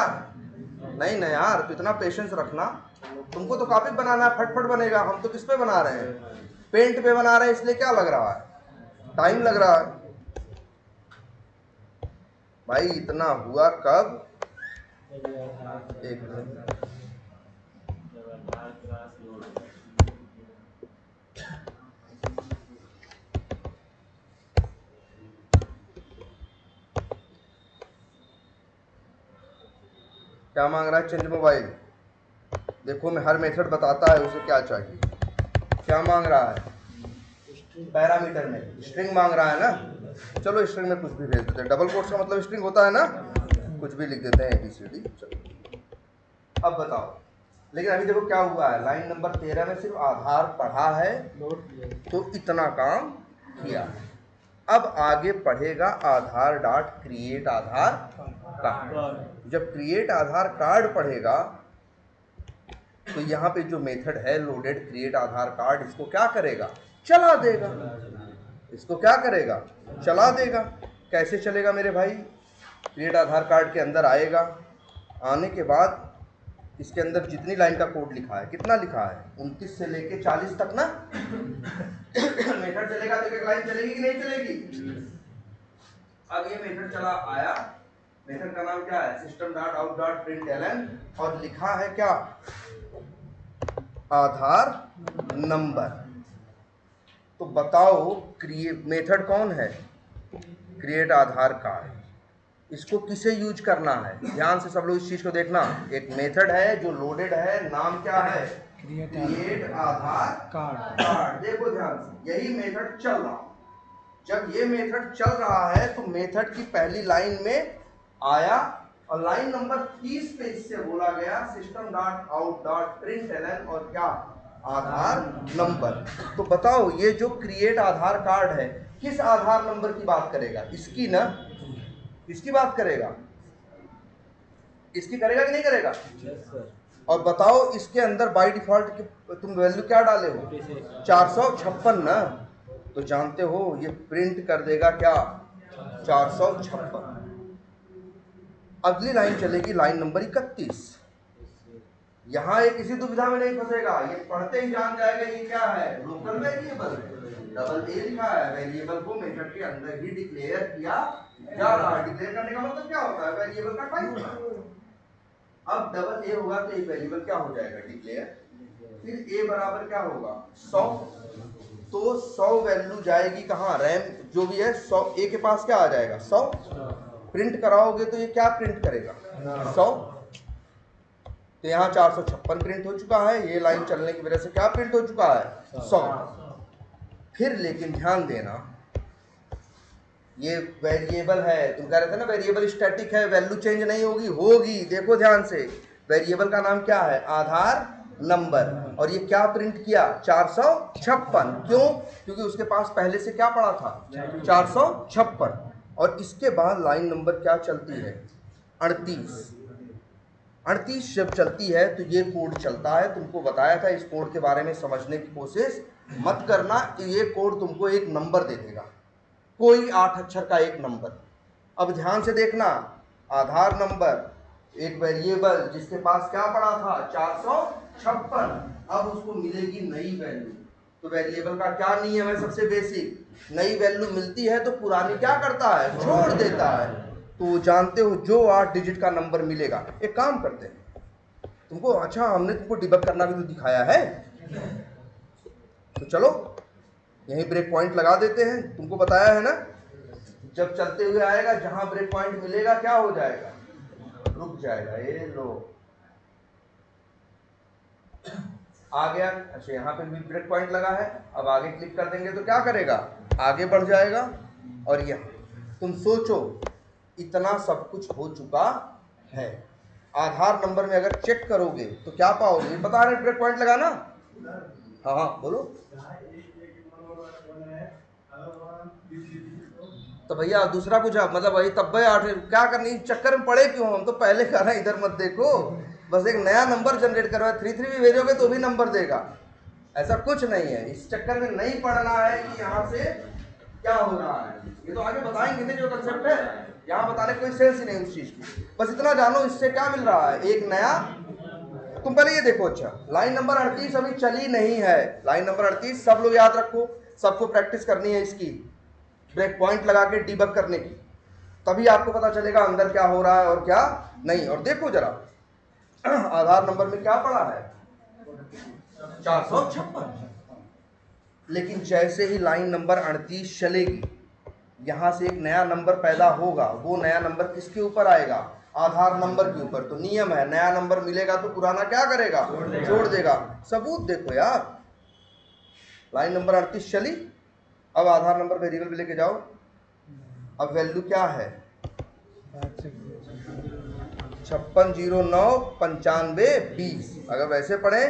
Speaker 1: नहीं ना यार, तो इतना पेशेंस रखना, तुमको तो कॉपी बनाना है, फटफट बनेगा। हम तो किस पे बना रहे हैं, पेंट पे बना रहे हैं, इसलिए क्या लग रहा है, टाइम लग रहा है भाई। इतना हुआ कब, एक मिनट, क्या मांग रहा है, चेंज मोबाइल। देखो मैं हर मेथड बताता है उसे क्या चाहिए, क्या मांग रहा है, पैरामीटर में स्ट्रिंग मांग रहा है ना। चलो स्ट्रिंग में कुछ भी भेज देते हैं, डबल कोट्स का मतलब स्ट्रिंग होता है ना, कुछ भी लिख देते हैं ABCD। चलो अब बताओ, लेकिन अभी देखो क्या हुआ है, लाइन नंबर 13 में सिर्फ आधार पढ़ा है तो इतना काम किया। अब आगे पढ़ेगा आधार डॉट क्रिएट आधार कार्ड। जब क्रिएट आधार कार्ड पढ़ेगा तो यहाँ पे जो मेथड है लोडेड क्रिएट आधार कार्ड, इसको क्या करेगा, चला देगा। इसको क्या करेगा, चला देगा। कैसे चलेगा मेरे भाई, क्रिएट आधार कार्ड के अंदर आएगा, आने के बाद इसके अंदर जितनी लाइन का कोड लिखा है, कितना लिखा है 29 से लेके 40 तक ना मेथड चलेगा तो एक लाइन चलेगी कि नहीं चलेगी। अब ये मेथड चला आया, मेथड का नाम क्या है, system dot out dot println, और लिखा है क्या, आधार नंबर। तो बताओ क्रिएट मेथड कौन है, क्रिएट आधार कार्ड। इसको किसे यूज करना है, ध्यान से सब लोग इस चीज को देखना। एक मेथड है जो लोडेड है, नाम क्या है, क्रिएट आधार कार्ड। देखो ध्यान से, यही मेथड चल रहा, जब ये मेथड चल रहा है तो मेथड की पहली लाइन में आया और लाइन नंबर 30 पे इससे बोला गया system dot out dot println और क्या आधार नंबर। तो बताओ ये जो क्रिएट आधार कार्ड है किस आधार नंबर की बात करेगा? इसकी ना, इसकी बात करेगा, इसकी करेगा कि नहीं करेगा? और बताओ इसके अंदर बाय डिफॉल्ट तुम वैल्यू क्या डाले हो? 456 ना, तो जानते हो ये प्रिंट कर देगा क्या? 456। अगली लाइन चलेगी लाइन नंबर 31। यहाँ ये किसी दुविधा में नहीं फंसेगा, ये पढ़ते ही जान जाएगा ये क्या है, लोकल वेरिएबल। डबल ए लिखा है, वेरिएबल को मेथड के अंदर ही डिक्लेयर किया जा रहा है। डिक्लेयर करने का मतलब क्या होता है? वेरिएबल का टाइप। अब डबल ए होगा तो एक वेरिएबल क्या हो जाएगा? डिक्लेयर। फिर ए बराबर क्या होगा? 100। तो 100 वैल्यू जाएगी कहाँ? रैम जो भी है 100 ए के पास क्या आ जाएगा? 100। प्रिंट कराओगे तो ये क्या प्रिंट करेगा? 100। तो यहाँ 456 प्रिंट हो चुका है। ये लाइन चलने की वजह से क्या प्रिंट हो चुका है? 100। फिर लेकिन ध्यान देना ये वेरिएबल है, तुम कह रहे थे ना वेरिएबल स्टैटिक है, वैल्यू चेंज नहीं होगी। होगी, देखो ध्यान से। वेरिएबल का नाम क्या है? आधार नंबर। और ये क्या प्रिंट किया? 456। क्यों? क्योंकि उसके पास पहले से क्या पड़ा था? 456। और इसके बाद लाइन नंबर क्या चलती है? 38। 38 जब चलती है तो ये कोड चलता है। तुमको बताया था इस कोड के बारे में समझने की कोशिश मत करना। ये कोड तुमको एक नंबर दे देगा, कोई 8 अक्षर का एक नंबर। अब ध्यान से देखना, आधार नंबर एक वेरिएबल जिसके पास क्या पड़ा था? 456। अब उसको मिलेगी नई वैल्यू। तो वेरिएबल का क्या नियम है? सबसे बेसिक, नई वैल्यू मिलती है तो पुरानी क्या करता है? छोड़ देता है। तो जानते हो जो 8 डिजिट का नंबर मिलेगा, एक काम करते हैं तुमको, अच्छा हमने तुमको डिबग करना भी तो दिखाया है, तो चलो यहीं ब्रेक पॉइंट लगा देते हैं। तुमको बताया है ना, जब चलते हुए आएगा जहां ब्रेक पॉइंट मिलेगा क्या हो जाएगा? रुक जाएगा। ये लो आ गया। अच्छा यहाँ पे भी ब्रेक पॉइंट लगा है, अब आगे क्लिक कर देंगे तो क्या करेगा? आगे बढ़ जाएगा। और यहाँ तुम सोचो इतना सब कुछ हो चुका है। आधार नंबर में अगर चेक करोगे तो क्या पाओगे? बता रहे ब्रेक पॉइंट लगाना। हाँ हाँ बोलो। तो भैया दूसरा कुछ आप मतलब वही तब भाई 8 क्या करनी, चक्कर में पड़े क्यों? हम तो पहले कर रहे हैं, इधर मत देखो। बस एक नया नंबर जनरेट करवा, 33 भी भेजोगे तो भी नंबर देगा। ऐसा कुछ नहीं है, इस चक्कर में नहीं पढ़ना है कि यहाँ से क्या हो रहा है। ये तो आगे बताएंगे ना जो कंसेप्ट है, यहाँ बताने कोई सेंस ही नहीं उस चीज की। बस इतना जानो इससे क्या मिल रहा है? एक नया। तुम पहले ये देखो। अच्छा लाइन नंबर 38 अभी चली नहीं है। लाइन नंबर 38 सब लोग याद रखो, सबको प्रैक्टिस करनी है इसकी, ब्रेक पॉइंट लगा के डिबग करने की। तभी आपको पता चलेगा अंदर क्या हो रहा है और क्या नहीं। और देखो जरा आधार नंबर में क्या पड़ा है? 456। लेकिन जैसे ही लाइन नंबर 38 चलेगी, यहां से एक नया नंबर पैदा होगा। वो नया नंबर किसके ऊपर आएगा? आधार नंबर के ऊपर। तो नियम है, नया नंबर मिलेगा तो पुराना क्या करेगा? जोड़ देगा। सबूत देखो यार, लाइन नंबर 38 चली, अब आधार नंबर वेरिएबल में लेके जाओ। अब वैल्यू क्या है? 56099520। अगर वैसे पढ़े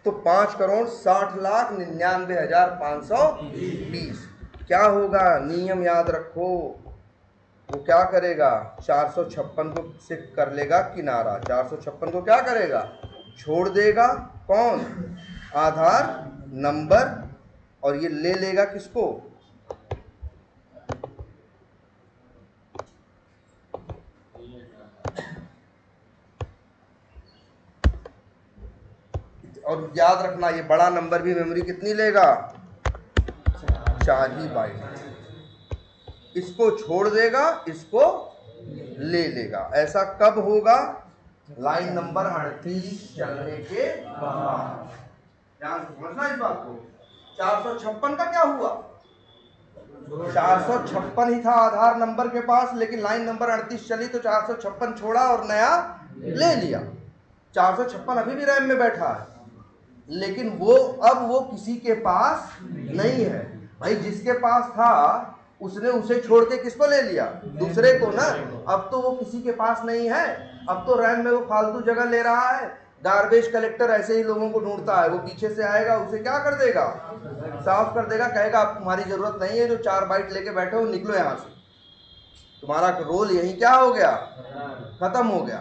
Speaker 1: तो 5,60,99,520। क्या होगा? नियम याद रखो। वो क्या करेगा? 456 को से कर लेगा किनारा। 456 को क्या करेगा? छोड़ देगा। कौन? आधार नंबर। और ये ले लेगा किसको? और याद रखना ये बड़ा नंबर भी मेमोरी कितनी लेगा? 4 ही बाइट। इसको छोड़ देगा, इसको ले लेगा। ऐसा कब होगा? लाइन नंबर 38 चलने के बाद। ध्यान से समझना इस बात को। 456 का क्या हुआ? 456 ही था आधार नंबर के पास, लेकिन लाइन नंबर 38 चली तो 456 छोड़ा और नया ले लिया। 456 अभी भी रैम में बैठा है, लेकिन वो अब वो किसी के पास नहीं है। भाई जिसके पास था उसने उसे छोड़ के किसको ले लिया, दूसरे को ना। अब तो वो किसी के पास नहीं है, अब तो रैम में वो फालतू जगह ले रहा है। गार्बेज कलेक्टर ऐसे ही लोगों को ढूंढता है, वो पीछे से आएगा, उसे क्या कर देगा, साफ कर देगा, कहेगा अब तुम्हारी जरूरत नहीं है, जो 4 बाइट लेके बैठे हो निकलो यहाँ से, तुम्हारा रोल यही क्या हो गया, खत्म हो गया।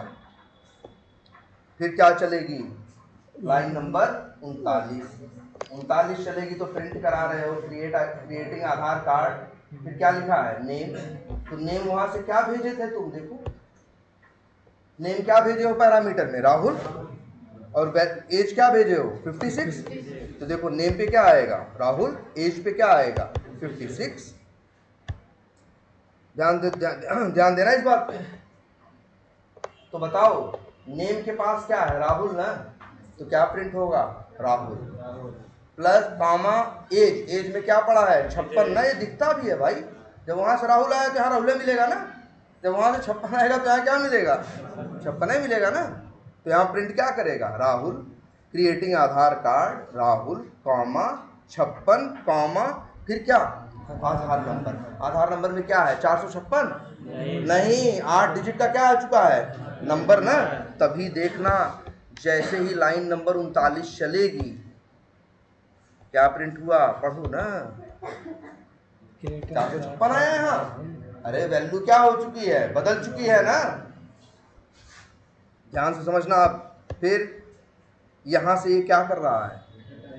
Speaker 1: फिर क्या चलेगी, लाइन नंबर 39 चलेगी। तो प्रिंट करा रहे हो, क्रिएटिंग आधार कार्ड, फिर क्या लिखा है, नेम। तो नेम वहां से क्या भेजे थे तुम, देखो नेम क्या भेजे हो पैरामीटर में, राहुल, और एज क्या भेजे हो 56। तो देखो नेम पे क्या आएगा राहुल, एज पे क्या आएगा 56। ध्यान देना इस बात पे। तो बताओ नेम के पास क्या है, राहुल ना, तो क्या प्रिंट होगा, Rahul plus comma age. Age में क्या पड़ा है 56 ना, ये दिखता भी है भाई। जब वहां से राहुल आया तो यहाँ राहुल मिलेगा ना, जब वहां से 56 आएगा तो यहाँ क्या मिलेगा, 56 मिलेगा ना। तो यहाँ प्रिंट क्या करेगा, राहुल क्रिएटिंग आधार कार्ड, राहुल कॉमा 56 कॉमा फिर क्या, आधार नंबर। आधार नंबर में क्या है 456 नहीं, 8 डिजिट का क्या आ चुका है, नंबर ना। तभी देखना जैसे ही लाइन नंबर 39 चलेगी क्या प्रिंट हुआ, पढ़ो ना, 456 आया यहाँ। अरे वैल्यू क्या हो चुकी है, बदल चुकी है ना, ध्यान से समझना आप। फिर यहाँ से ये क्या कर रहा है,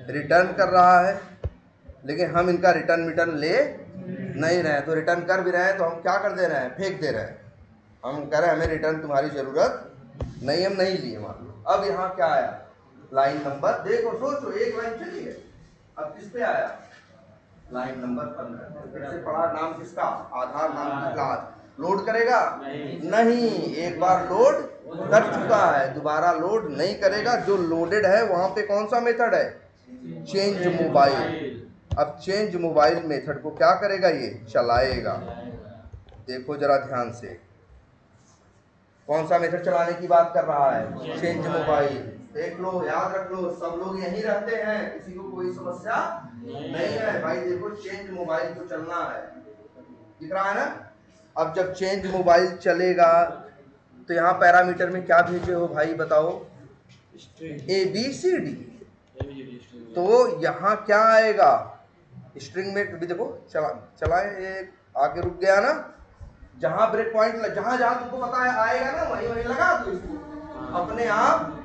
Speaker 1: रिटर्न कर रहा है, लेकिन हम इनका रिटर्न ले नहीं रहे हैं। तो रिटर्न कर भी रहे हैं तो हम क्या कर दे रहे हैं, फेंक दे रहे हैं। हम कह रहे हैं हमें रिटर्न तुम्हारी ज़रूरत नहीं, हम नहीं लिए मान लो। अब यहाँ क्या आया, लाइन नंबर, देखो सोचो एक लाइन चली है, अब किस पे आया, लाइन नंबर 15। फिर से पढ़ा, नाम किसका, आधार नाम की क्लास। लोड करेगा नहीं, एक बार लोड कर चुका है, दोबारा लोड नहीं करेगा। जो लोडेड है वहां पे कौन सा मेथड है, चेंज मोबाइल। अब चेंज मोबाइल मेथड को क्या करेगा, ये चलाएगा। देखो जरा ध्यान से, कौन सा मेथड चलाने की बात कर रहा है, चेंज मोबाइल। देख लो, याद रख लो, सब लोग यहीं रहते हैं, किसी को कोई समस्या नहीं है भाई। देखो चेंज मोबाइल तो चलना है, दिख रहा है ना। अब जब चेंज मोबाइल चलेगा तो यहाँ पैरामीटर में क्या भेजे हो भाई बताओ, ABCD। तो यहाँ क्या आएगा, स्ट्रिंग में भी देखो चलाए, आगे रुक गया ना, जहां ब्रेक पॉइंट, जहां जहां तुमको पता है आएगा ना, वहीं वहीं लगा दो इसको, अपने आप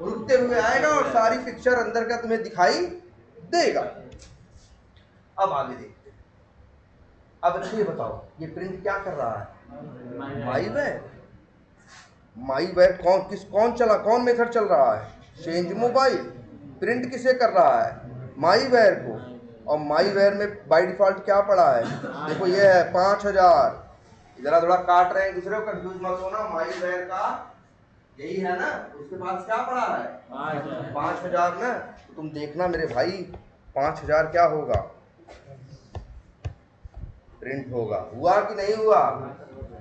Speaker 1: रुकते हुए आएगा और सारी पिक्चर अंदर का तुम्हें दिखाई देगा। अब आगे देखते हैं। अब ये बताओ ये प्रिंट क्या कर रहा है, माईवेयर कौन मेथड चल रहा है, चेंज मोबाइल। प्रिंट किसे कर रहा है, माईवेयर को। और माईवेयर में बाय डिफॉल्ट क्या पड़ा है, देखो ये है 5000। जरा थोड़ा काट रहे हैं दूसरे को, कंफ्यूज मत होना। माईवेयर का यही है ना, उसके पास क्या पड़ा है 5000 ना। तो तुम देखना मेरे भाई 5000 क्या होगा, प्रिंट होगा। हुआ कि नहीं हुआ,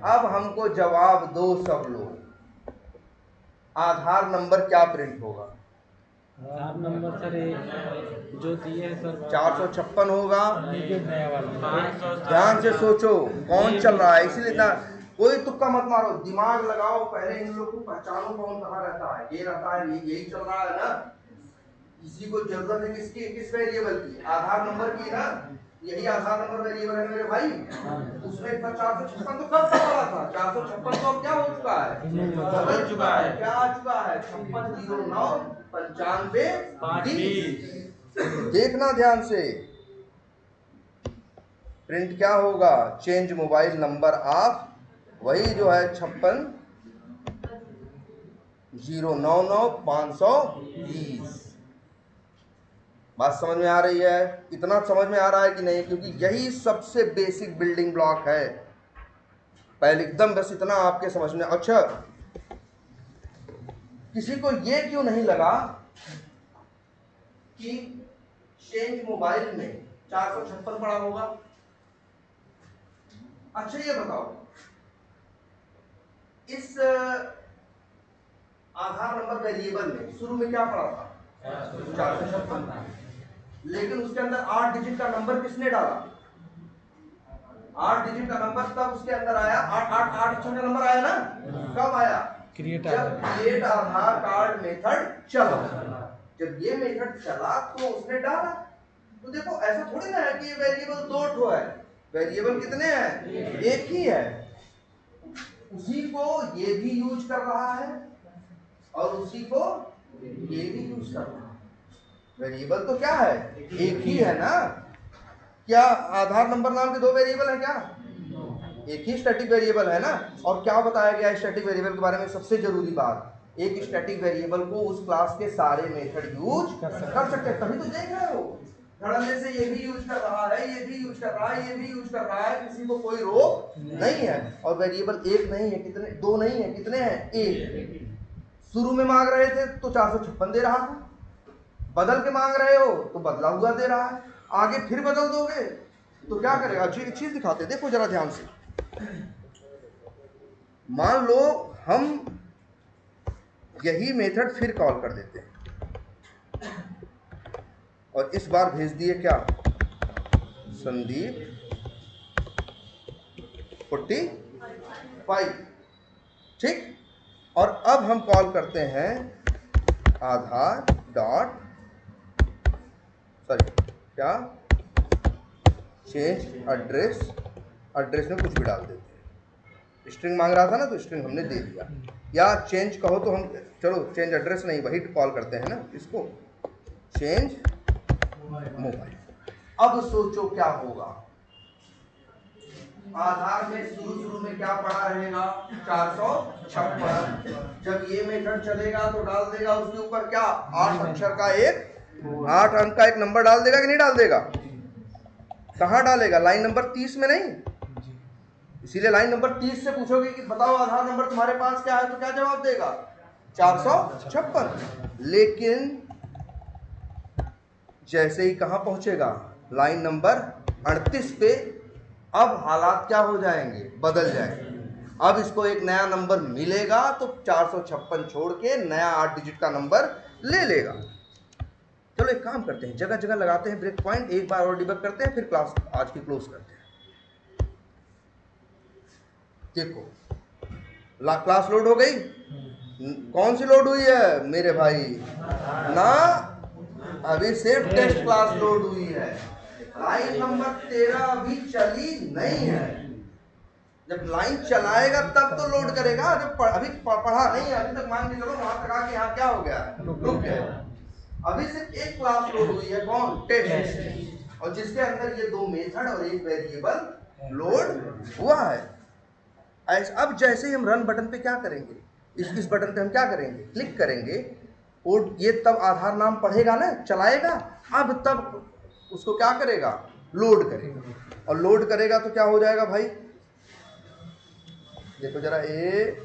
Speaker 1: अब हमको जवाब दो सब लोग, आधार नंबर क्या प्रिंट होगा,
Speaker 4: आधार नंबर सर जो दिए है सर
Speaker 1: 456 होगा।
Speaker 4: नया वाला
Speaker 1: ध्यान से सोचो कौन चल रहा है, इसीलिए ना कोई तुक्का मत मारो, दिमाग लगाओ, पहले इन लोग को पहचानो कौन कहाँ रहता है। ये रहता है, यही चल रहा है ना। किसी को जरूरत है किसकी, किस वेरिएबल की, आधार नंबर की ना। यही आधार नंबर वेरिएबल है मेरे भाई। उसमें 456 तो कब का पड़ा था, 456 तो अब क्या हो चुका है, बदल चुका है। क्या आ चुका है 5609 9520। देखना ध्यान से, प्रिंट क्या होगा, चेंज मोबाइल नंबर ऑफ, वही जो है 56099520। बात समझ में आ रही है, इतना समझ में आ रहा है कि नहीं, क्योंकि यही सबसे बेसिक बिल्डिंग ब्लॉक है। पहले एकदम बस इतना आपके समझ में। अच्छा किसी को ये क्यों नहीं लगा कि चेंज मोबाइल में 456 पड़ा होगा। अच्छा ये बताओ, इस आधार नंबर वेरिएबल में शुरू में क्या पड़ा था 456, लेकिन उसके अंदर 8 डिजिट का नंबर किसने डाला, 8 डिजिट का नंबर तब उसके अंदर आया, 8 छोटा नंबर आया ना, कब आया?
Speaker 4: क्रिएट
Speaker 1: जब क्रिएट आधार कार्ड मेथड चला। जब ये मेथड चला तो उसने डाला। तो देखो ऐसा थोड़ी ना है कि ये वेरिएबल 2 ठो है, वेरिएबल कितने हैं? एक ही है। उसी को ये भी यूज कर रहा है और उसी को ये भी यूज कर रहा है। वेरिएबल तो क्या है? एक ही है ना। क्या आधार नंबर नाम के 2 वेरिएबल है क्या? एक ही स्टैटिक वेरिएबल है ना। और क्या बताया गया स्टैटिक वेरिएबल के बारे में? सबसे जरूरी बात, एक स्टैटिक वेरिएबल को उस क्लास के सारे मेथड यूज कर सकते हैं। तभी तो देख रहे हो धड़ल्ले से ये भी यूज कर रहा है, ये भी यूज कर रहा है, ये भी यूज कर रहा है, किसी को कोई रोक नहीं है। और वेरिएबल एक नहीं है, कितने? 2 नहीं है, कितने हैं? एक। शुरू में मांग रहे थे तो 456 दे रहा था, बदल के मांग रहे हो तो बदला हुआ दे रहा है, आगे फिर बदल दोगे तो क्या करेगा? अच्छी चीज दिखाते, देखो जरा ध्यान से। मान लो हम यही मेथड फिर कॉल कर देते हैं और इस बार भेज दिए क्या? संदीप 45, ठीक। और अब हम कॉल करते हैं आधार डॉट क्या चेंज एड्रेस, एड्रेस में कुछ भी डाल देते हैं। स्ट्रिंग मांग रहा था ना तो स्ट्रिंग हमने दे दिया, या चेंज कहो तो हम, चलो चेंज एड्रेस नहीं, वही कॉल करते हैं ना इसको, चेंज मोबाइल। अब सोचो क्या होगा? आधार में शुरू में क्या पड़ा रहेगा? 456। जब ये मेथड चलेगा तो डाल देगा उसके ऊपर क्या? 8 अक्षर का 8 अंक का एक नंबर डाल देगा कि नहीं डाल देगा? कहाँ डालेगा? लाइन नंबर 30 में नहीं। इसीलिए लाइन नंबर 30 से पूछोगे कि बताओ आधार नंबर तुम्हारे पास क्या है, तो क्या जवाब देगा? 456। लेकिन जैसे ही कहां पहुंचेगा? लाइन नंबर 38 पे, अब हालात क्या हो जाएंगे? बदल जाएंगे। अब इसको एक नया नंबर मिलेगा तो 456 छोड़ के नया 8 डिजिट का नंबर ले लेगा। चलो एक काम करते हैं, जगह जगह लगाते हैं ब्रेक पॉइंट, एक बार और डिबग करते हैं, फिर क्लास आज की क्लोज करते हैं। देखो क्लास लोड हो गई। कौन सी लोड हुई है मेरे भाई? ना, अभी सिर्फ टेस्ट क्लास लोड हुई है। लाइन नंबर 13 अभी चली नहीं है। जब लाइन चलाएगा तब तो लोड करेगा, जब अभी पढ़ा नहीं है, अभी तक मान के चलो वहां तक आके यहाँ क्या हो गया? रुक गया। अभी सिर्फ एक क्लास लोड हुई है, कौन? टेस्ट, और जिसके अंदर ये 2 मेथड और एक वेरिएबल लोड हुआ है। अब जैसे ही हम रन बटन पे क्या करेंगे? इस बटन पे हम क्या करेंगे? क्लिक करेंगे और ये तब आधार नाम पढ़ेगा ना, चलाएगा। अब तब उसको क्या करेगा? लोड करेगा। और लोड करेगा तो क्या हो जाएगा भाई? देखो जरा, ये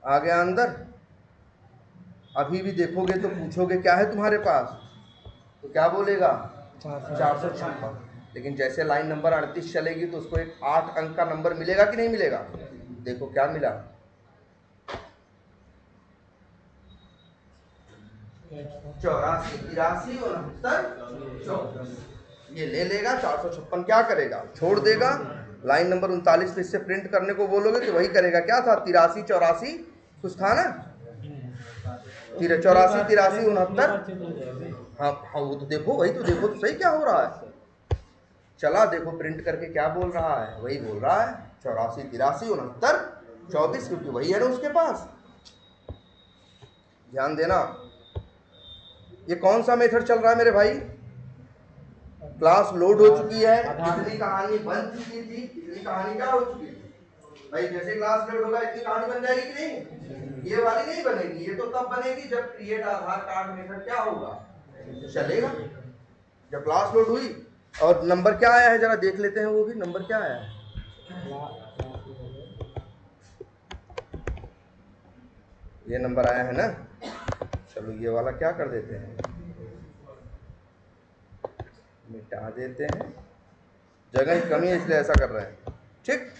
Speaker 1: आ गया अंदर। अभी भी देखोगे तो पूछोगे क्या है तुम्हारे पास, तो क्या बोलेगा? 456। लेकिन जैसे लाइन नंबर 38 चलेगी तो उसको एक 8 अंक का नंबर मिलेगा कि नहीं मिलेगा? देखो क्या मिला? 84, 83, 69, 24। ये ले लेगा, 456 क्या करेगा? छोड़ देगा। लाइन नंबर 39 पे इससे प्रिंट करने को बोलोगे तो वही करेगा। क्या था? 83, 84 कुछ था ना, 84, 83, 69। हाँ हाँ, वो तो देखो, वही तो देखो तो सही क्या हो रहा है। चला देखो प्रिंट करके क्या बोल रहा है? वही बोल रहा है 84, 83, 69, 24, क्योंकि वही है ना उसके पास। ध्यान देना, ये कौन सा मेथड चल रहा है मेरे भाई? क्लास लोड हो चुकी है, इतनी कहानी बन चुकी थी, इतनी कहानी क्या हो चुकी थी भाई? जैसे क्लास लोड होगा इतनी कहानी बन जाएगी कि नहीं? ये वाली नहीं बनेगी, ये तो तब बनेगी जब क्रिएट आधार कार्ड मेथड क्या होगा? चलेगा। जब क्लास लोड हुई और नंबर क्या आया है जरा देख लेते हैं, वो भी नंबर क्या आया है? ये नंबर आया है ना। चलो ये वाला क्या कर देते हैं, मिटा देते हैं, जगह की कमी है इसलिए ऐसा कर रहे हैं, ठीक।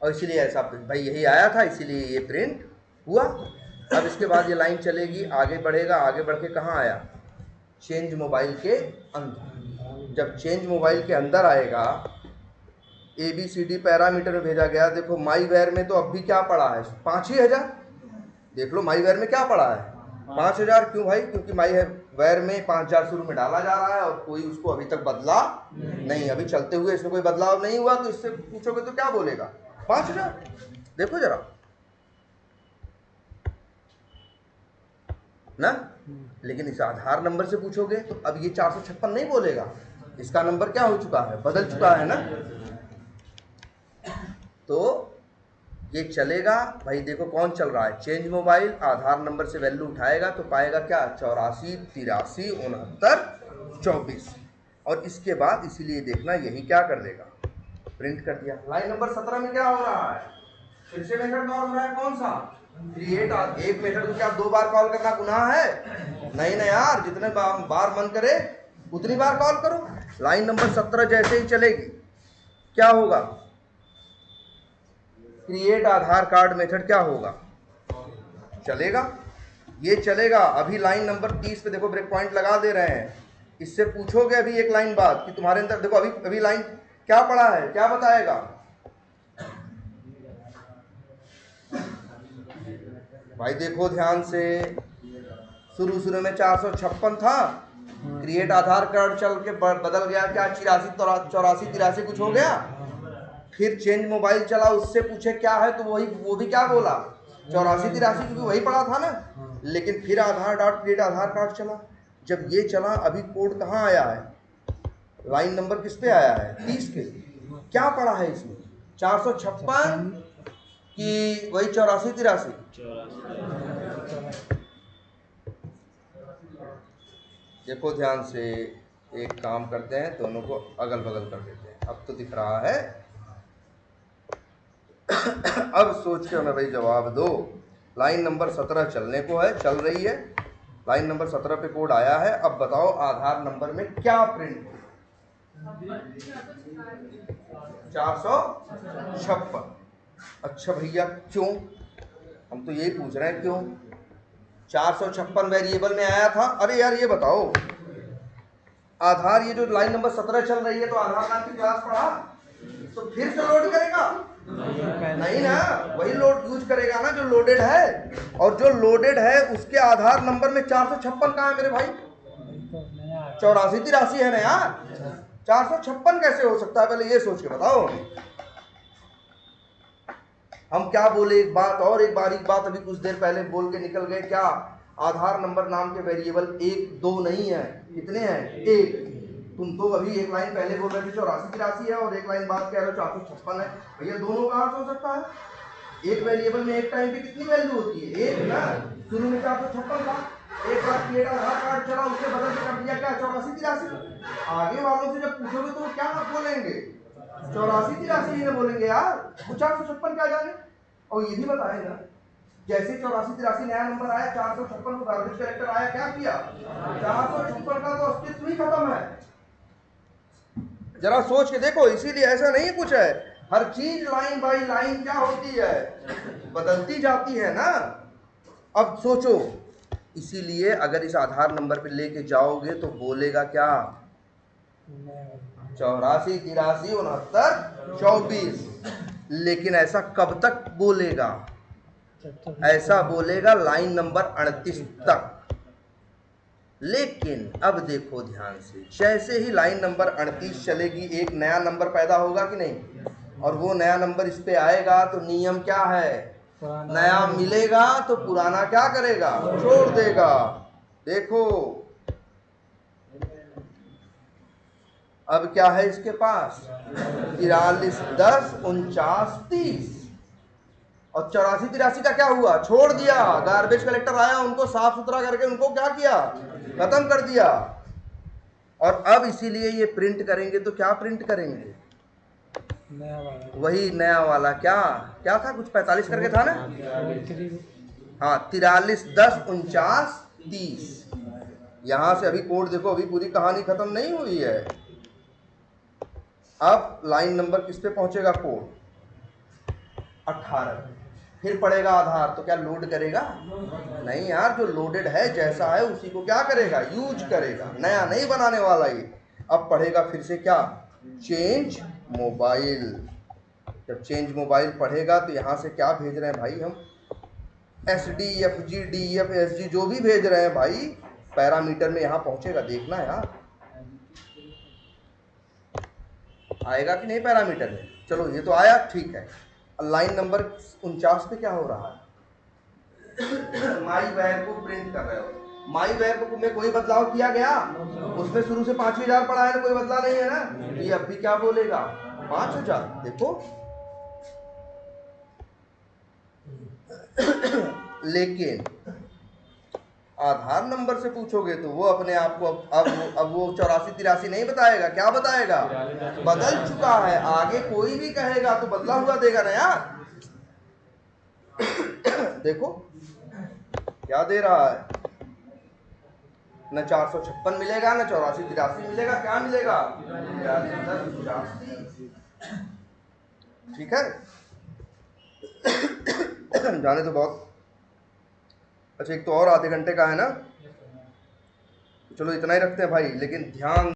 Speaker 1: और इसीलिए ऐसा भाई यही आया था, इसीलिए ये प्रिंट हुआ। अब इसके बाद ये लाइन चलेगी, आगे बढ़ेगा, आगे बढ़ के कहाँ आया? चेंज मोबाइल के अंदर। जब चेंज मोबाइल के अंदर आएगा, ABCD पैरामीटर में भेजा गया। देखो माई वेयर में तो अब भी क्या पड़ा है, 5 ही हज़ार। देख लो माई वेयर में क्या पड़ा है, 5,000। क्यों भाई? क्योंकि माई वेयर में 5,000 शुरू में डाला जा रहा है और कोई उसको अभी तक बदला नहीं। अभी चलते हुए इसमें कोई बदलाव नहीं हुआ, तो इससे पूछोगे तो क्या बोलेगा, 5,000। देखो जरा ना। लेकिन इस आधार नंबर से पूछोगे तो अब ये 456 नहीं बोलेगा, इसका नंबर क्या हो चुका है, बदल चुका है ना। तो ये चलेगा भाई। देखो कौन चल रहा है, चेंज मोबाइल। आधार नंबर से वैल्यू उठाएगा तो पाएगा क्या, 84 83 69 24। और इसके बाद इसीलिए देखना यही क्या कर देगा, प्रिंट कर दिया। लाइन नंबर 17 में क्या हो रहा है, फिर से मेथड कॉल हो रहा है। कौन सा, क्रिएट। एक मेथड को क्या 2 बार कॉल करना गुनाह है? नहीं ना यार, जितने बार मन करे उतनी बार कॉल करो। लाइन नंबर 17 जैसे ही चलेगी क्या होगा, क्रिएट आधार कार्ड मेथड क्या होगा, चलेगा। ये चलेगा। अभी लाइन नंबर 30 पे देखो ब्रेक पॉइंट लगा दे रहे हैं। इससे पूछोगे अभी एक लाइन बाद कि तुम्हारे अंदर, देखो अभी लाइन क्या पड़ा है, क्या बताएगा, भाई देखो ध्यान से। शुरू में 456 था, क्रिएट आधार कार्ड चल के बदल गया क्या, 84 83 कुछ हो गया। फिर चेंज मोबाइल चला, उससे पूछे क्या है तो वो भी क्या बोला, 84 83, क्योंकि वही पड़ा था ना। लेकिन फिर क्रिएट आधार कार्ड चला। जब ये चला, अभी कोड कहाँ आया है, लाइन नंबर किस पे आया है, 30 पे। क्या पड़ा है इसमें, 456 कि वही 84 83? देखो ध्यान से, एक काम करते हैं, दोनों को अगल बगल कर देते हैं। अब तो दिख रहा है। अब सोच के हमें भाई जवाब दो। लाइन नंबर 17 चलने को है, चल रही है। लाइन नंबर 17 पे कोड आया है। अब बताओ आधार नंबर में क्या प्रिंट, 456। अच्छा भैया क्यों, हम तो यही पूछ रहे हैं क्यों 456 वेरिएबल में आया था। अरे यार ये बताओ, आधार ये जो लाइन नंबर 17 चल रही है तो आधार नाम की क्लास पढ़ा, तो फिर से लोड करेगा नहीं ना, वही लोड यूज करेगा ना जो लोडेड है। और जो लोडेड है उसके आधार नंबर में 456 कहाँ है मेरे भाई, 84 83 है ना यार। 456 कैसे हो सकता है, पहले ये सोच के बताओ। हम क्या बोले, एक बारीक बात अभी कुछ देर पहले बोल के निकल गए। क्या, आधार नंबर नाम के वेरिएबल 1 2 नहीं है, कितने हैं, 1। तुम तो अभी एक लाइन पहले बोल रहे थे 84 83 है और एक लाइन बाद कह रहे हो 456 है। भैया दोनों का अर्थ हो सकता है। एक वेरिएबल में एक टाइम पे कितनी वैल्यू होती है, 1 ना। शुरू में 456 था, एक बार क्रिएट आधार कार्ड चला, उससे बदल के कर दिया क्या 84 83। आगे वालों से जब पूछोगे तो क्या बोलेंगे, 84 83 ही बोलेंगे यार, 456 क्या जाने। और ये भी बताए ना, जैसे 84 83 नया नंबर आया, 456 को गार्बेज कलेक्टर आया, क्या किया, 456 का तो अस्तित्व ही खत्म है। जरा सोच के देखो। इसीलिए ऐसा नहीं कुछ है, हर चीज लाइन बाई लाइन क्या होती है, बदलती जाती है ना। अब सोचो, इसीलिए अगर इस आधार नंबर पे लेके जाओगे तो बोलेगा क्या, 84 83 69 24। लेकिन ऐसा कब तक बोलेगा, ऐसा बोलेगा लाइन नंबर 38 तक। लेकिन अब देखो ध्यान से, जैसे ही लाइन नंबर 38 चलेगी एक नया नंबर पैदा होगा कि नहीं, और वो नया नंबर इस पे आएगा तो नियम क्या है, नया मिलेगा तो पुराना क्या करेगा, छोड़ देगा। देखो अब क्या है इसके पास, 43 10 49 30 और 84 83 का क्या हुआ, छोड़ दिया। गार्बेज कलेक्टर आया, उनको साफ सुथरा करके उनको क्या किया, खत्म कर दिया। और अब इसीलिए ये प्रिंट करेंगे तो क्या प्रिंट करेंगे,
Speaker 4: नया वाला,
Speaker 1: वही नया वाला। क्या क्या था, कुछ 45 करके था ना, हाँ 43 10 49 30। यहां से अभी कोड देखो, अभी पूरी कहानी खत्म नहीं हुई है। अब लाइन नंबर किस पे पहुंचेगा, कोड 18। फिर पड़ेगा आधार, तो क्या लोड करेगा, नहीं यार, जो लोडेड है जैसा है उसी को क्या करेगा, यूज करेगा, नया नहीं बनाने वाला ये। अब पढ़ेगा फिर से क्या, चेंज मोबाइल। जब चेंज मोबाइल पढ़ेगा तो यहाँ से क्या भेज रहे हैं भाई हम, SD, FG, DF, SG जो भी भेज रहे हैं भाई पैरामीटर में यहाँ पहुँचेगा, देखना यार आएगा कि नहीं पैरामीटर में। चलो ये तो आया, ठीक है। लाइन नंबर 49 पे क्या हो रहा है, माई वैर को प्रिंट कर रहे हो। माई वैर को में कोई बदलाव किया गया, उसमें शुरू से 5000 पड़ा है ना, कोई बदला नहीं है ना, ये अब भी क्या बोलेगा 5000। देखो लेकिन आधार नंबर से पूछोगे तो वो अपने आप को अब वो 84-83 नहीं बताएगा, क्या बताएगा, बदल चुका है। आगे कोई भी कहेगा तो बदला हुआ देगा ना यार। देखो क्या दे रहा है, न 456 मिलेगा, न 84-83 मिलेगा, क्या मिलेगा 82। ठीक है जाने तो बहुत अच्छा, एक तो और आधे घंटे का है ना, चलो इतना ही रखते हैं भाई, लेकिन ध्यान